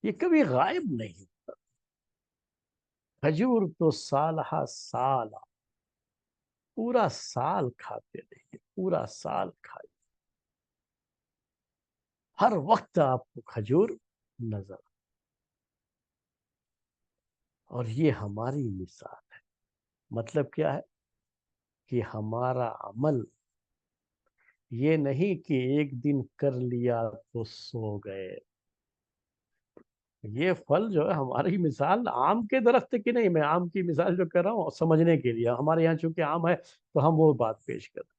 یہ کبھی غائب نہیں ہوتا۔ کھجور تو سالہ سالہ، پورا سال کھاتے رہیے، پورا سال کھائیے، ہر وقت آپ کو کھجور نظر۔ اور یہ ہماری مثال ہے۔ مطلب کیا ہے کہ ہمارا عمل یہ نہیں کہ ایک دن کر لیا تو سو گئے. یہ پھل جو ہے ہماری مثال آم کے درخت کی نہیں، میں آم کی مثال جو کر رہا ہوں سمجھنے کے لیے، ہمارے یہاں چونکہ آم ہے تو ہم وہ بات پیش کر رہے ہیں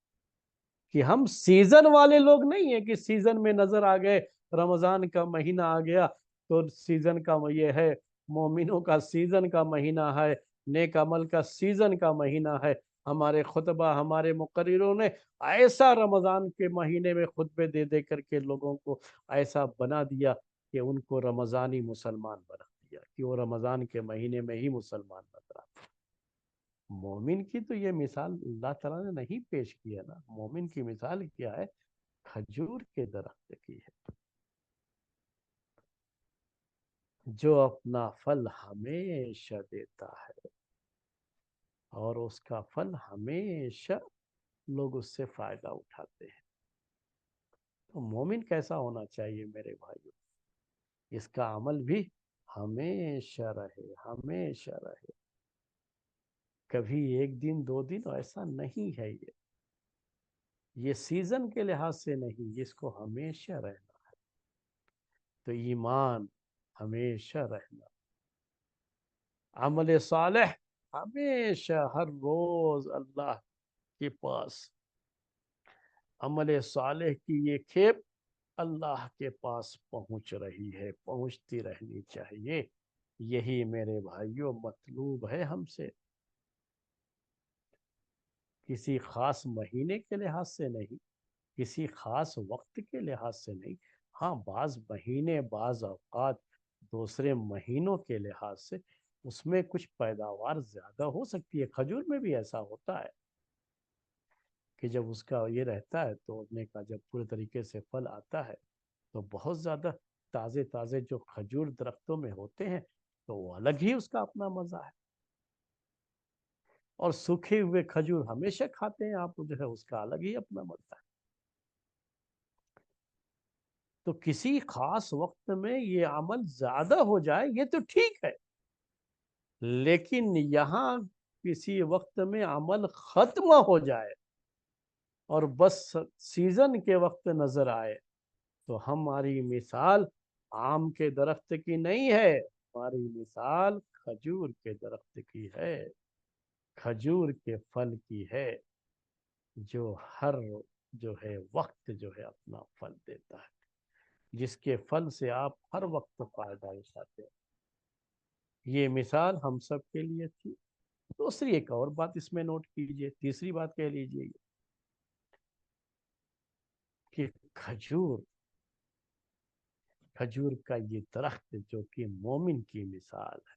کہ ہم سیزن والے لوگ نہیں ہیں کہ سیزن میں نظر آ گئے، رمضان کا مہینہ آ گیا تو سیزن کا یہ ہے، مومنوں کا سیزن کا مہینہ ہے، نیک عمل کا سیزن کا مہینہ ہے. ہمارے خطبہ، ہمارے مقرروں نے ایسا رمضان کے مہینے میں خطبے دے دے کر کے لوگوں کو ایسا بنا دیا کہ ان کو رمضانی مسلمان بنا دیا کہ وہ رمضان کے مہینے میں ہی مسلمان نظر آتے. مومن کی تو یہ مثال اللہ تعالیٰ نے نہیں پیش کی ہے نا. مومن کی مثال کیا ہے؟ کھجور کے درخت کی ہے جو اپنا پھل ہمیشہ دیتا ہے اور اس کا پھل ہمیشہ لوگ اس سے فائدہ اٹھاتے ہیں. تو مومن کیسا ہونا چاہیے میرے بھائیو؟ اس کا عمل بھی ہمیشہ رہے، ہمیشہ رہے. کبھی ایک دن دو دن ایسا نہیں ہے. یہ سیزن کے لحاظ سے نہیں، اس کو ہمیشہ رہنا ہے. تو ایمان ہمیشہ رہنا، عمل صالح ہمیشہ ہر روز اللہ کے پاس، عمل صالح کی یہ کھیپ اللہ کے پاس پہنچ رہی ہے، پہنچتی رہنی چاہیے. یہی میرے بھائیوں مطلوب ہے ہم سے، کسی خاص مہینے کے لحاظ سے نہیں، کسی خاص وقت کے لحاظ سے نہیں. ہاں بعض مہینے، بعض اوقات دوسرے مہینوں کے لحاظ سے اس میں کچھ پیداوار زیادہ ہو سکتی ہے. کھجور میں بھی ایسا ہوتا ہے کہ جب اس کا یہ رہتا ہے توڑنے کا، جب پورے طریقے سے پھل آتا ہے تو بہت زیادہ تازے تازے جو کھجور درختوں میں ہوتے ہیں تو وہ الگ ہی اس کا اپنا مزہ ہے. اور سوکھے ہوئے کھجور ہمیشہ کھاتے ہیں آپ جو ہے، اس کا الگ ہی اپنا مزہ ہے. تو کسی خاص وقت میں یہ عمل زیادہ ہو جائے یہ تو ٹھیک ہے، لیکن یہاں کسی وقت میں عمل ختم ہو جائے اور بس سیزن کے وقت نظر آئے تو ہماری مثال آم کے درخت کی نہیں ہے، ہماری مثال کھجور کے درخت کی ہے، کھجور کے پھل کی ہے جو ہر جو ہے وقت جو ہے اپنا پھل دیتا ہے، جس کے پھل سے آپ ہر وقت فائدہ اٹھاتے ہیں. یہ مثال ہم سب کے لیے تھی. دوسری ایک اور بات اس میں نوٹ کیجئے، تیسری بات کہہ لیجئے کہ کھجور کا یہ درخت جو کہ مومن کی مثال ہے،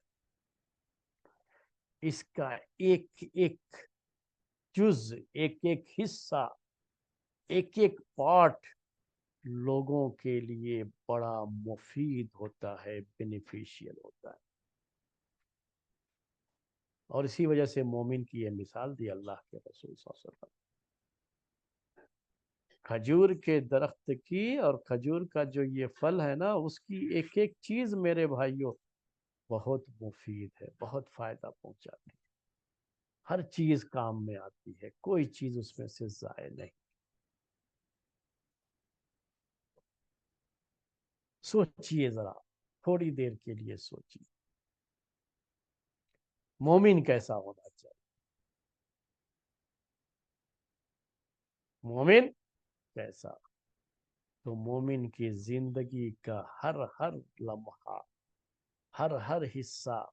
اس کا ایک ایک جز، ایک ایک حصہ، ایک ایک پارٹ لوگوں کے لیے بڑا مفید ہوتا ہے، بینیفیشیل ہوتا ہے. اور اسی وجہ سے مومن کی یہ مثال دی اللہ کے رسول صلی اللہ علیہ وسلم. کھجور کے درخت کی اور کھجور کا جو یہ پھل ہے نا، اس کی ایک ایک چیز میرے بھائیوں بہت مفید ہے، بہت فائدہ پہنچاتی ہے. ہر چیز کام میں آتی ہے، کوئی چیز اس میں سے ضائع نہیں. سوچئے ذرا، تھوڑی دیر کے لیے سوچئے مومن کیسا ہونا چاہیے. مومن کیسا؟ تو مومن کی زندگی کا ہر ہر لمحہ، ہر حصہ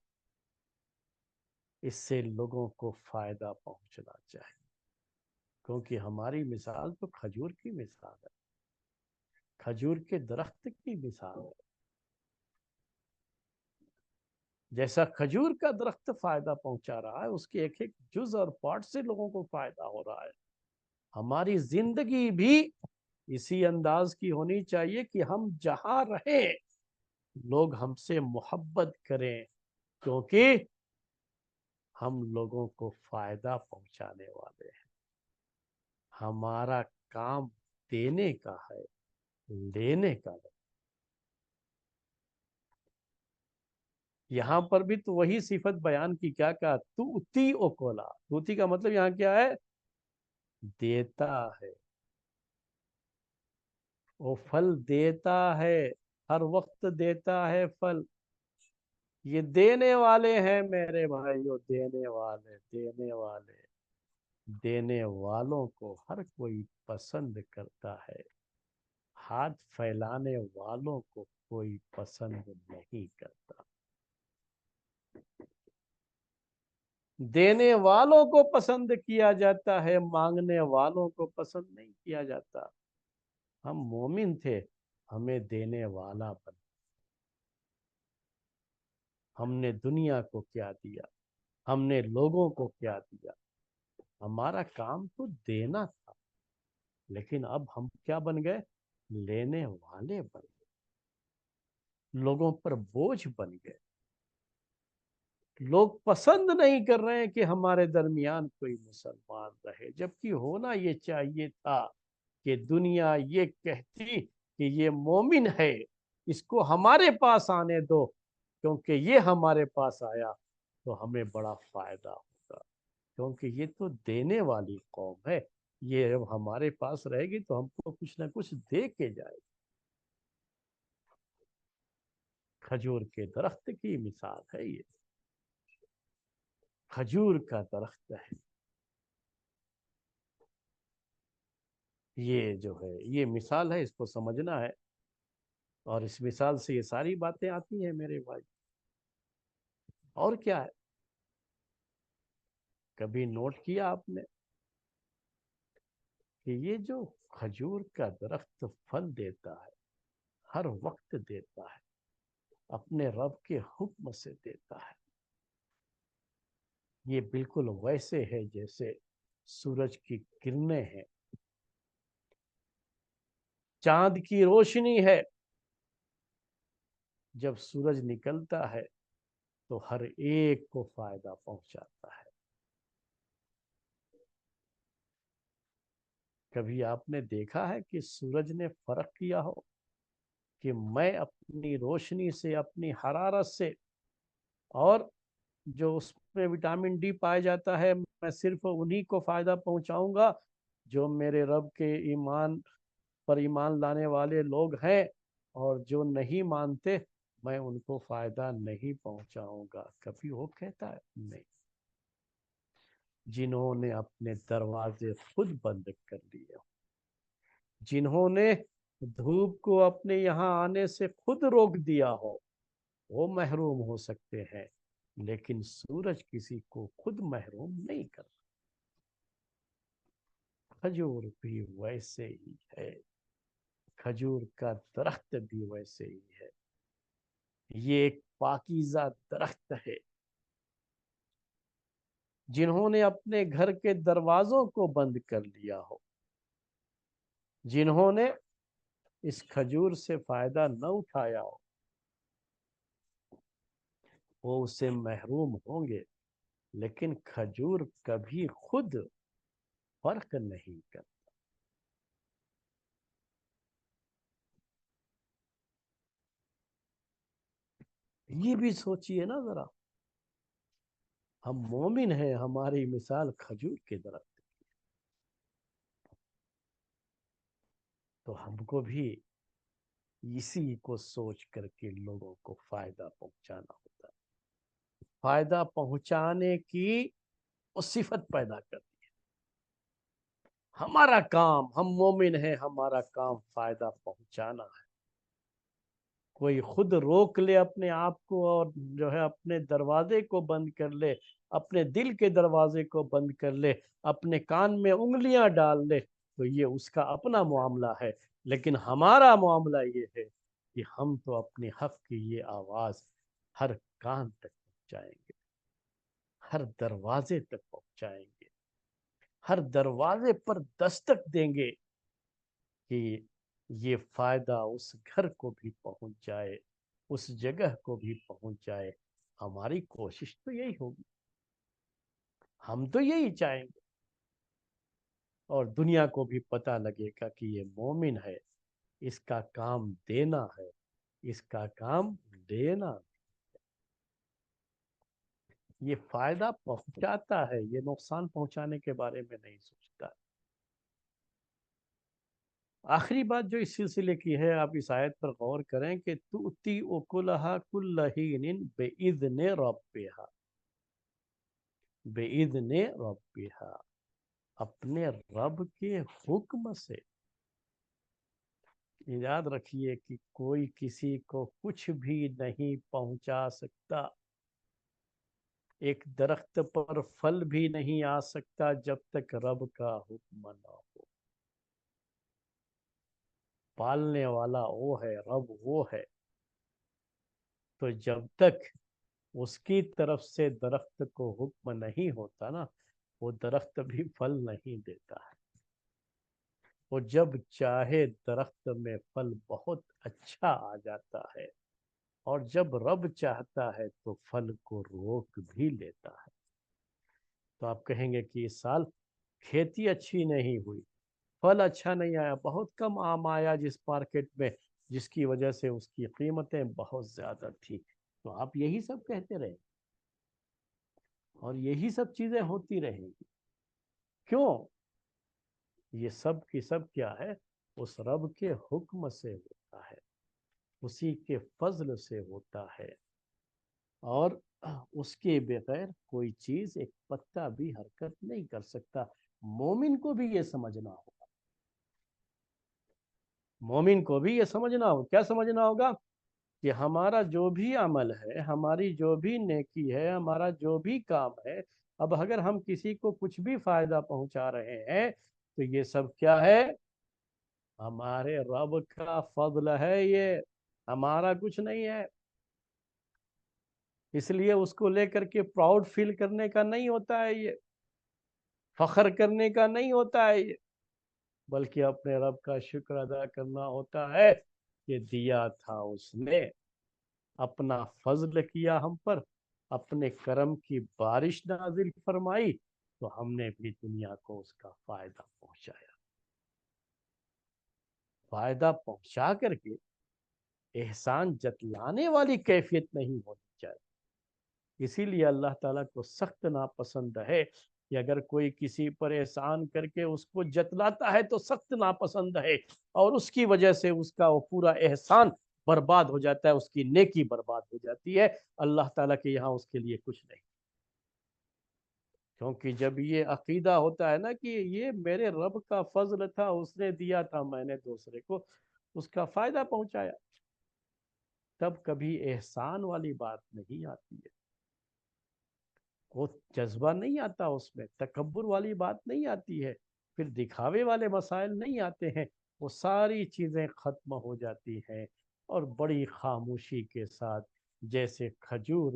اس سے لوگوں کو فائدہ پہنچنا چاہیے. کیونکہ ہماری مثال تو کھجور کی مثال ہے، کھجور کے درخت کی مثال ہے. جیسا کھجور کا درخت فائدہ پہنچا رہا ہے، اس کے ایک ایک جز اور پارٹ سے لوگوں کو فائدہ ہو رہا ہے. ہماری زندگی بھی اسی انداز کی ہونی چاہیے کہ ہم جہاں رہیں لوگ ہم سے محبت کریں، کیونکہ ہم لوگوں کو فائدہ پہنچانے والے ہیں. ہمارا کام دینے کا ہے، لینے کا نہیں. یہاں پر بھی تو وہی صفت بیان کی، کیا توتی اوکولا. توتی کا مطلب یہاں کیا ہے؟ دیتا ہے، وہ پھل دیتا ہے، ہر وقت دیتا ہے پھل. یہ دینے والے ہیں میرے بھائیوں، دینے والے، دینے والے. دینے والوں کو ہر کوئی پسند کرتا ہے، ہاتھ پھیلانے والوں کو کوئی پسند نہیں کرتا. دینے والوں کو پسند کیا جاتا ہے، مانگنے والوں کو پسند نہیں کیا جاتا. ہم مومن تھے، ہمیں دینے والا بن. ہم نے دنیا کو کیا دیا، ہم نے لوگوں کو کیا دیا. ہمارا کام تو دینا تھا، لیکن اب ہم کیا بن گئے؟ لینے والے بن گئے، لوگوں پر بوجھ بن گئے. لوگ پسند نہیں کر رہے ہیں کہ ہمارے درمیان کوئی مسلمان رہے، جبکہ ہونا یہ چاہیے تھا کہ دنیا یہ کہتی کہ یہ مومن ہے، اس کو ہمارے پاس آنے دو، کیونکہ یہ ہمارے پاس آیا تو ہمیں بڑا فائدہ ہوگا، کیونکہ یہ تو دینے والی قوم ہے. یہ جب ہمارے پاس رہے گی تو ہم کو کچھ نہ کچھ دے کے جائے گی. کھجور کے درخت کی مثال ہے یہ. کھجور کا درخت ہے، یہ جو ہے یہ مثال ہے، اس کو سمجھنا ہے. اور اس مثال سے یہ ساری باتیں آتی ہیں میرے بھائی. اور کیا ہے؟ کبھی نوٹ کیا آپ نے کہ یہ جو کھجور کا درخت پھل دیتا ہے، ہر وقت دیتا ہے، اپنے رب کے حکم سے دیتا ہے. یہ بالکل ویسے ہے جیسے سورج کی کرنیں ہیں، چاند کی روشنی ہے. جب سورج نکلتا ہے تو ہر ایک کو فائدہ پہنچاتا ہے. کبھی آپ نے دیکھا ہے کہ سورج نے فرق کیا ہو کہ میں اپنی روشنی سے، اپنی حرارت سے، اور جو اس میں وٹامن ڈی پایا جاتا ہے، میں صرف انہی کو فائدہ پہنچاؤں گا جو میرے رب کے ایمان پر ایمان لانے والے لوگ ہیں، اور جو نہیں مانتے میں ان کو فائدہ نہیں پہنچاؤں گا. کبھی وہ کہتا ہے؟ نہیں. جنہوں نے اپنے دروازے خود بند کر لیے، جنہوں نے دھوپ کو اپنے یہاں آنے سے خود روک دیا ہو، وہ محروم ہو سکتے ہیں، لیکن سورج کسی کو خود محروم نہیں کرتا. کھجور بھی ویسے ہی ہے، کھجور کا درخت بھی ویسے ہی ہے. یہ ایک پاکیزہ درخت ہے. جنہوں نے اپنے گھر کے دروازوں کو بند کر لیا ہو، جنہوں نے اس کھجور سے فائدہ نہ اٹھایا ہو، وہ اس سے محروم ہوں گے. لیکن کھجور کبھی خود فرق نہیں کرتا. یہ بھی سوچئے نا ذرا. ہم مومن ہیں، ہماری مثال کھجور کے درخت، تو ہم کو بھی اسی کو سوچ کر کے لوگوں کو فائدہ پہنچانا ہوتا ہے. فائدہ پہنچانے کی وہ صفت پیدا کر. ہمارا کام، ہم مومن ہیں، ہمارا کام فائدہ پہنچانا ہے. کوئی خود روک لے اپنے آپ کو، اور جو ہے اپنے دروازے کو بند کر لے، اپنے دل کے دروازے کو بند کر لے، اپنے کان میں انگلیاں ڈال لے، تو یہ اس کا اپنا معاملہ ہے. لیکن ہمارا معاملہ یہ ہے کہ ہم تو اپنے حق کی یہ آواز ہر کان تک پہنچائیں گے، ہر دروازے تک پہنچائیں گے، ہر دروازے پر دستک دیں گے کہ یہ فائدہ اس گھر کو بھی پہنچ جائے، اس جگہ کو بھی پہنچ جائے. ہماری کوشش تو یہی ہوگی، ہم تو یہی چاہیں گے. اور دنیا کو بھی پتہ لگے گا کہ یہ مومن ہے، اس کا کام دینا ہے، اس کا کام دینا. یہ فائدہ پہنچاتا ہے، یہ نقصان پہنچانے کے بارے میں نہیں سوچتا. آخری بات جو اس سلسلے کی ہے، آپ اس آیت پر غور کریں کہ تؤتی اکلہا کل حین بإذن ربہا، بإذن ربہا، اپنے رب کے حکم سے۔ یاد رکھیے کہ کوئی کسی کو کچھ بھی نہیں پہنچا سکتا، ایک درخت پر پھل بھی نہیں آ سکتا جب تک رب کا حکم نہ ہو۔ پالنے والا وہ ہے، رب وہ ہے، تو جب تک اس کی طرف سے درخت کو حکم نہیں ہوتا نا، وہ درخت بھی پھل نہیں دیتا ہے۔ وہ جب چاہے درخت میں پھل بہت اچھا آ جاتا ہے، اور جب رب چاہتا ہے تو پھل کو روک بھی لیتا ہے۔ تو آپ کہیں گے کہ اس سال کھیتی اچھی نہیں ہوئی، پھل اچھا نہیں آیا، بہت کم آم آیا جس مارکیٹ میں، جس کی وجہ سے اس کی قیمتیں بہت زیادہ تھی۔ تو آپ یہی سب کہتے رہے اور یہی سب چیزیں ہوتی رہیں گی۔ کیوں؟ یہ سب کی سب کیا ہے؟ اس رب کے حکم سے ہوتا ہے، اسی کے فضل سے ہوتا ہے، اور اس کے بغیر کوئی چیز ایک پتا بھی حرکت نہیں کر سکتا۔ مومن کو بھی یہ سمجھنا ہوگا، مومن کو بھی یہ سمجھنا ہوگا۔ کیا سمجھنا ہوگا؟ کہ ہمارا جو بھی عمل ہے، ہماری جو بھی نیکی ہے، ہمارا جو بھی کام ہے، اب اگر ہم کسی کو کچھ بھی فائدہ پہنچا رہے ہیں تو یہ سب کیا ہے؟ ہمارے رب کا فضل ہے، یہ ہمارا کچھ نہیں ہے۔ اس لیے اس کو لے کر کے پراؤڈ فیل کرنے کا نہیں ہوتا ہے، یہ فخر کرنے کا نہیں ہوتا ہے یہ، بلکہ اپنے رب کا شکر ادا کرنا ہوتا ہے کہ دیا تھا اس نے، اپنا فضل کیا ہم پر، اپنے کرم کی بارش نازل فرمائی، تو ہم نے بھی دنیا کو اس کا فائدہ پہنچایا۔ فائدہ پہنچا کر کے احسان جتلانے والی کیفیت نہیں ہونی چاہیے۔ اسی لیے اللہ تعالیٰ کو سخت ناپسند ہے کہ اگر کوئی کسی پر احسان کر کے اس کو جتلاتا ہے تو سخت ناپسند ہے، اور اس کی وجہ سے اس کا وہ پورا احسان برباد ہو جاتا ہے، اس کی نیکی برباد ہو جاتی ہے۔ اللہ تعالیٰ کے یہاں اس کے لیے کچھ نہیں، کیونکہ جب یہ عقیدہ ہوتا ہے نا کہ یہ میرے رب کا فضل تھا، اس نے دیا تھا، میں نے دوسرے کو اس کا فائدہ پہنچایا، تب کبھی احسان والی بات نہیں آتی ہے، وہ جذبہ نہیں آتا، اس میں تکبر والی بات نہیں آتی ہے، پھر دکھاوے والے مسائل نہیں آتے ہیں، وہ ساری چیزیں ختم ہو جاتی ہیں، اور بڑی خاموشی کے ساتھ، جیسے کھجور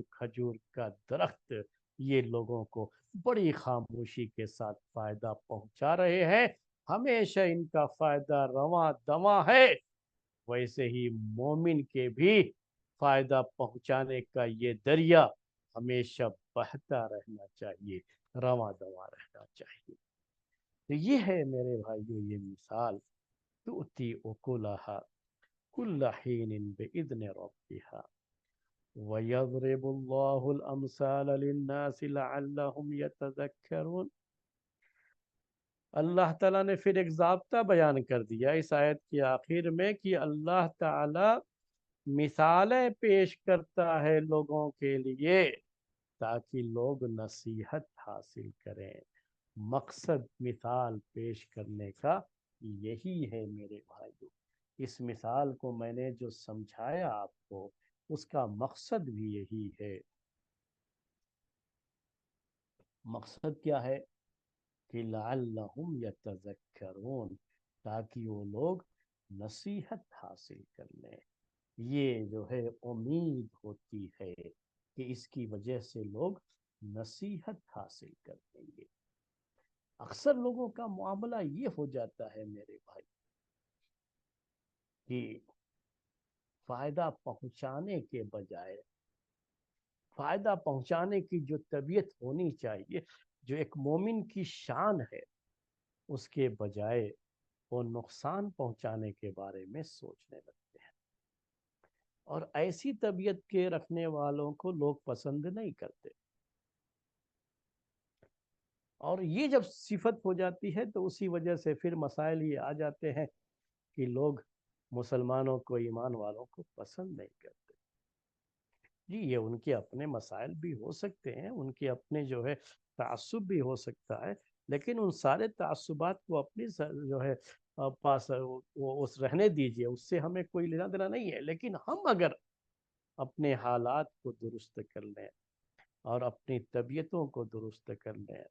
کا درخت یہ لوگوں کو بڑی خاموشی کے ساتھ فائدہ پہنچا رہے ہیں، ہمیشہ ان کا فائدہ رواں دواں ہے، ویسے ہی مومن کے بھی فائدہ پہنچانے کا یہ دریا ہمیشہ بہتا رہنا چاہیے، رواں دواں رہنا چاہیے۔ تو یہ ہے میرے بھائیو یہ مثال، تؤتی اکلہا کل حین بإذن ربها وَيَضْرِبُ اللَّهُ الْأَمْثَالَ لِلنَّاسِ لَعَلَّهُمْ يَتَذَكَّرُونَ۔ اللہ تعالیٰ نے پھر ایک ضابطہ بیان کر دیا اس آیت کے آخر میں کہ اللہ تعالیٰ مثالیں پیش کرتا ہے لوگوں کے لیے تاکہ لوگ نصیحت حاصل کریں۔ مقصد مثال پیش کرنے کا یہی ہے میرے بھائیو، اس مثال کو میں نے جو سمجھایا آپ کو، اس کا مقصد بھی یہی ہے۔ مقصد کیا ہے؟ کہ لعلہم یتذکرون، تاکہ وہ لوگ نصیحت حاصل کر لیں۔ یہ جو ہے امید ہوتی ہے کہ اس کی وجہ سے لوگ نصیحت حاصل کر لیں گے۔ اکثر لوگوں کا معاملہ یہ ہو جاتا ہے میرے بھائی کہ فائدہ پہنچانے کے بجائے، فائدہ پہنچانے کی جو طبیعت ہونی چاہیے، جو ایک مومن کی شان ہے، اس کے بجائے وہ نقصان پہنچانے کے بارے میں سوچنے لگتے ہیں، اور ایسی طبیعت کے رکھنے والوں کو لوگ پسند نہیں کرتے، اور یہ جب صفت ہو جاتی ہے تو اسی وجہ سے پھر مسائل یہ آ جاتے ہیں کہ لوگ مسلمانوں کو، ایمان والوں کو پسند نہیں کرتے۔ جی یہ ان کے اپنے مسائل بھی ہو سکتے ہیں، ان کے اپنے جو ہے تعصب بھی ہو سکتا ہے، لیکن ان سارے تعصبات کو اپنی جو ہے پاس وہ اس رہنے دیجئے، اس سے ہمیں کوئی لینا دینا نہیں ہے۔ لیکن ہم اگر اپنے حالات کو درست کر لیں اور اپنی طبیعتوں کو درست کر لیں،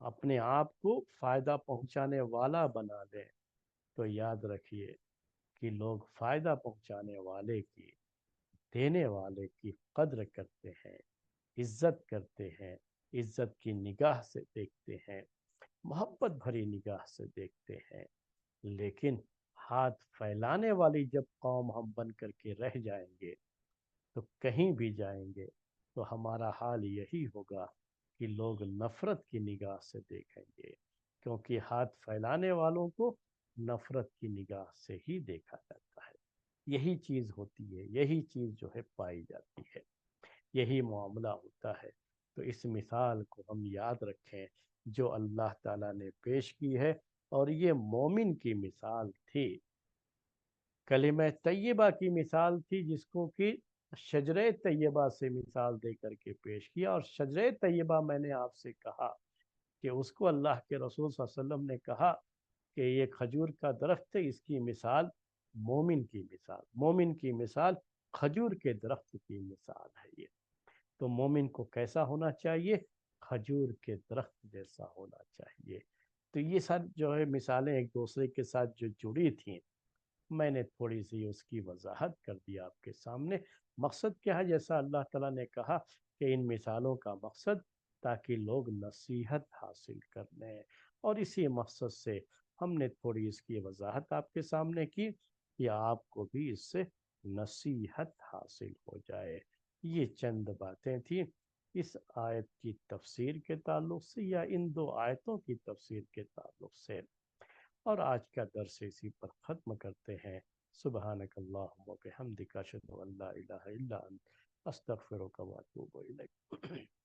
اپنے آپ کو فائدہ پہنچانے والا بنا لیں، تو یاد رکھیے کہ لوگ فائدہ پہنچانے والے کی، دینے والے کی قدر کرتے ہیں، عزت کرتے ہیں، عزت کی نگاہ سے دیکھتے ہیں، محبت بھری نگاہ سے دیکھتے ہیں۔ لیکن ہاتھ پھیلانے والی جب قوم ہم بن کر کے رہ جائیں گے تو کہیں بھی جائیں گے تو ہمارا حال یہی ہوگا کہ لوگ نفرت کی نگاہ سے دیکھیں گے، کیونکہ ہاتھ پھیلانے والوں کو نفرت کی نگاہ سے ہی دیکھا جاتا ہے۔ یہی چیز ہوتی ہے، یہی چیز جو ہے پائی جاتی ہے، یہی معاملہ ہوتا ہے۔ تو اس مثال کو ہم یاد رکھیں جو اللہ تعالیٰ نے پیش کی ہے، اور یہ مومن کی مثال تھی، کلمہ طیبہ کی مثال تھی، جس کو کہ شجرہ طیبہ سے مثال دے کر کے پیش کیا۔ اور شجرہ طیبہ میں نے آپ سے کہا کہ اس کو اللہ کے رسول صلی اللہ علیہ وسلم نے کہا کہ یہ کھجور کا درخت ہے، اس کی مثال مومن کی مثال، مومن کی مثال کھجور کے درخت کی مثال ہے یہ۔ تو مومن کو کیسا ہونا چاہیے؟ کھجور کے درخت جیسا ہونا چاہیے۔ تو یہ سب جو ہے مثالیں ایک دوسرے کے ساتھ جو جڑی تھیں، میں نے تھوڑی سی اس کی وضاحت کر دی آپ کے سامنے۔ مقصد کیا ہے؟ جیسا اللہ تعالیٰ نے کہا کہ ان مثالوں کا مقصد تاکہ لوگ نصیحت حاصل کر لیں، اور اسی مقصد سے ہم نے تھوڑی اس کی وضاحت آپ کے سامنے کی کہ آپ کو بھی اس سے نصیحت حاصل ہو جائے۔ یہ چند باتیں تھیں اس آیت کی تفسیر کے تعلق سے، یا ان دو آیتوں کی تفسیر کے تعلق سے، اور آج کا درس اسی پر ختم کرتے ہیں۔ سبحانک اللہم و بحمدک، اشہد ان لا الہ الا انت، استغفرک و اتوب الیک۔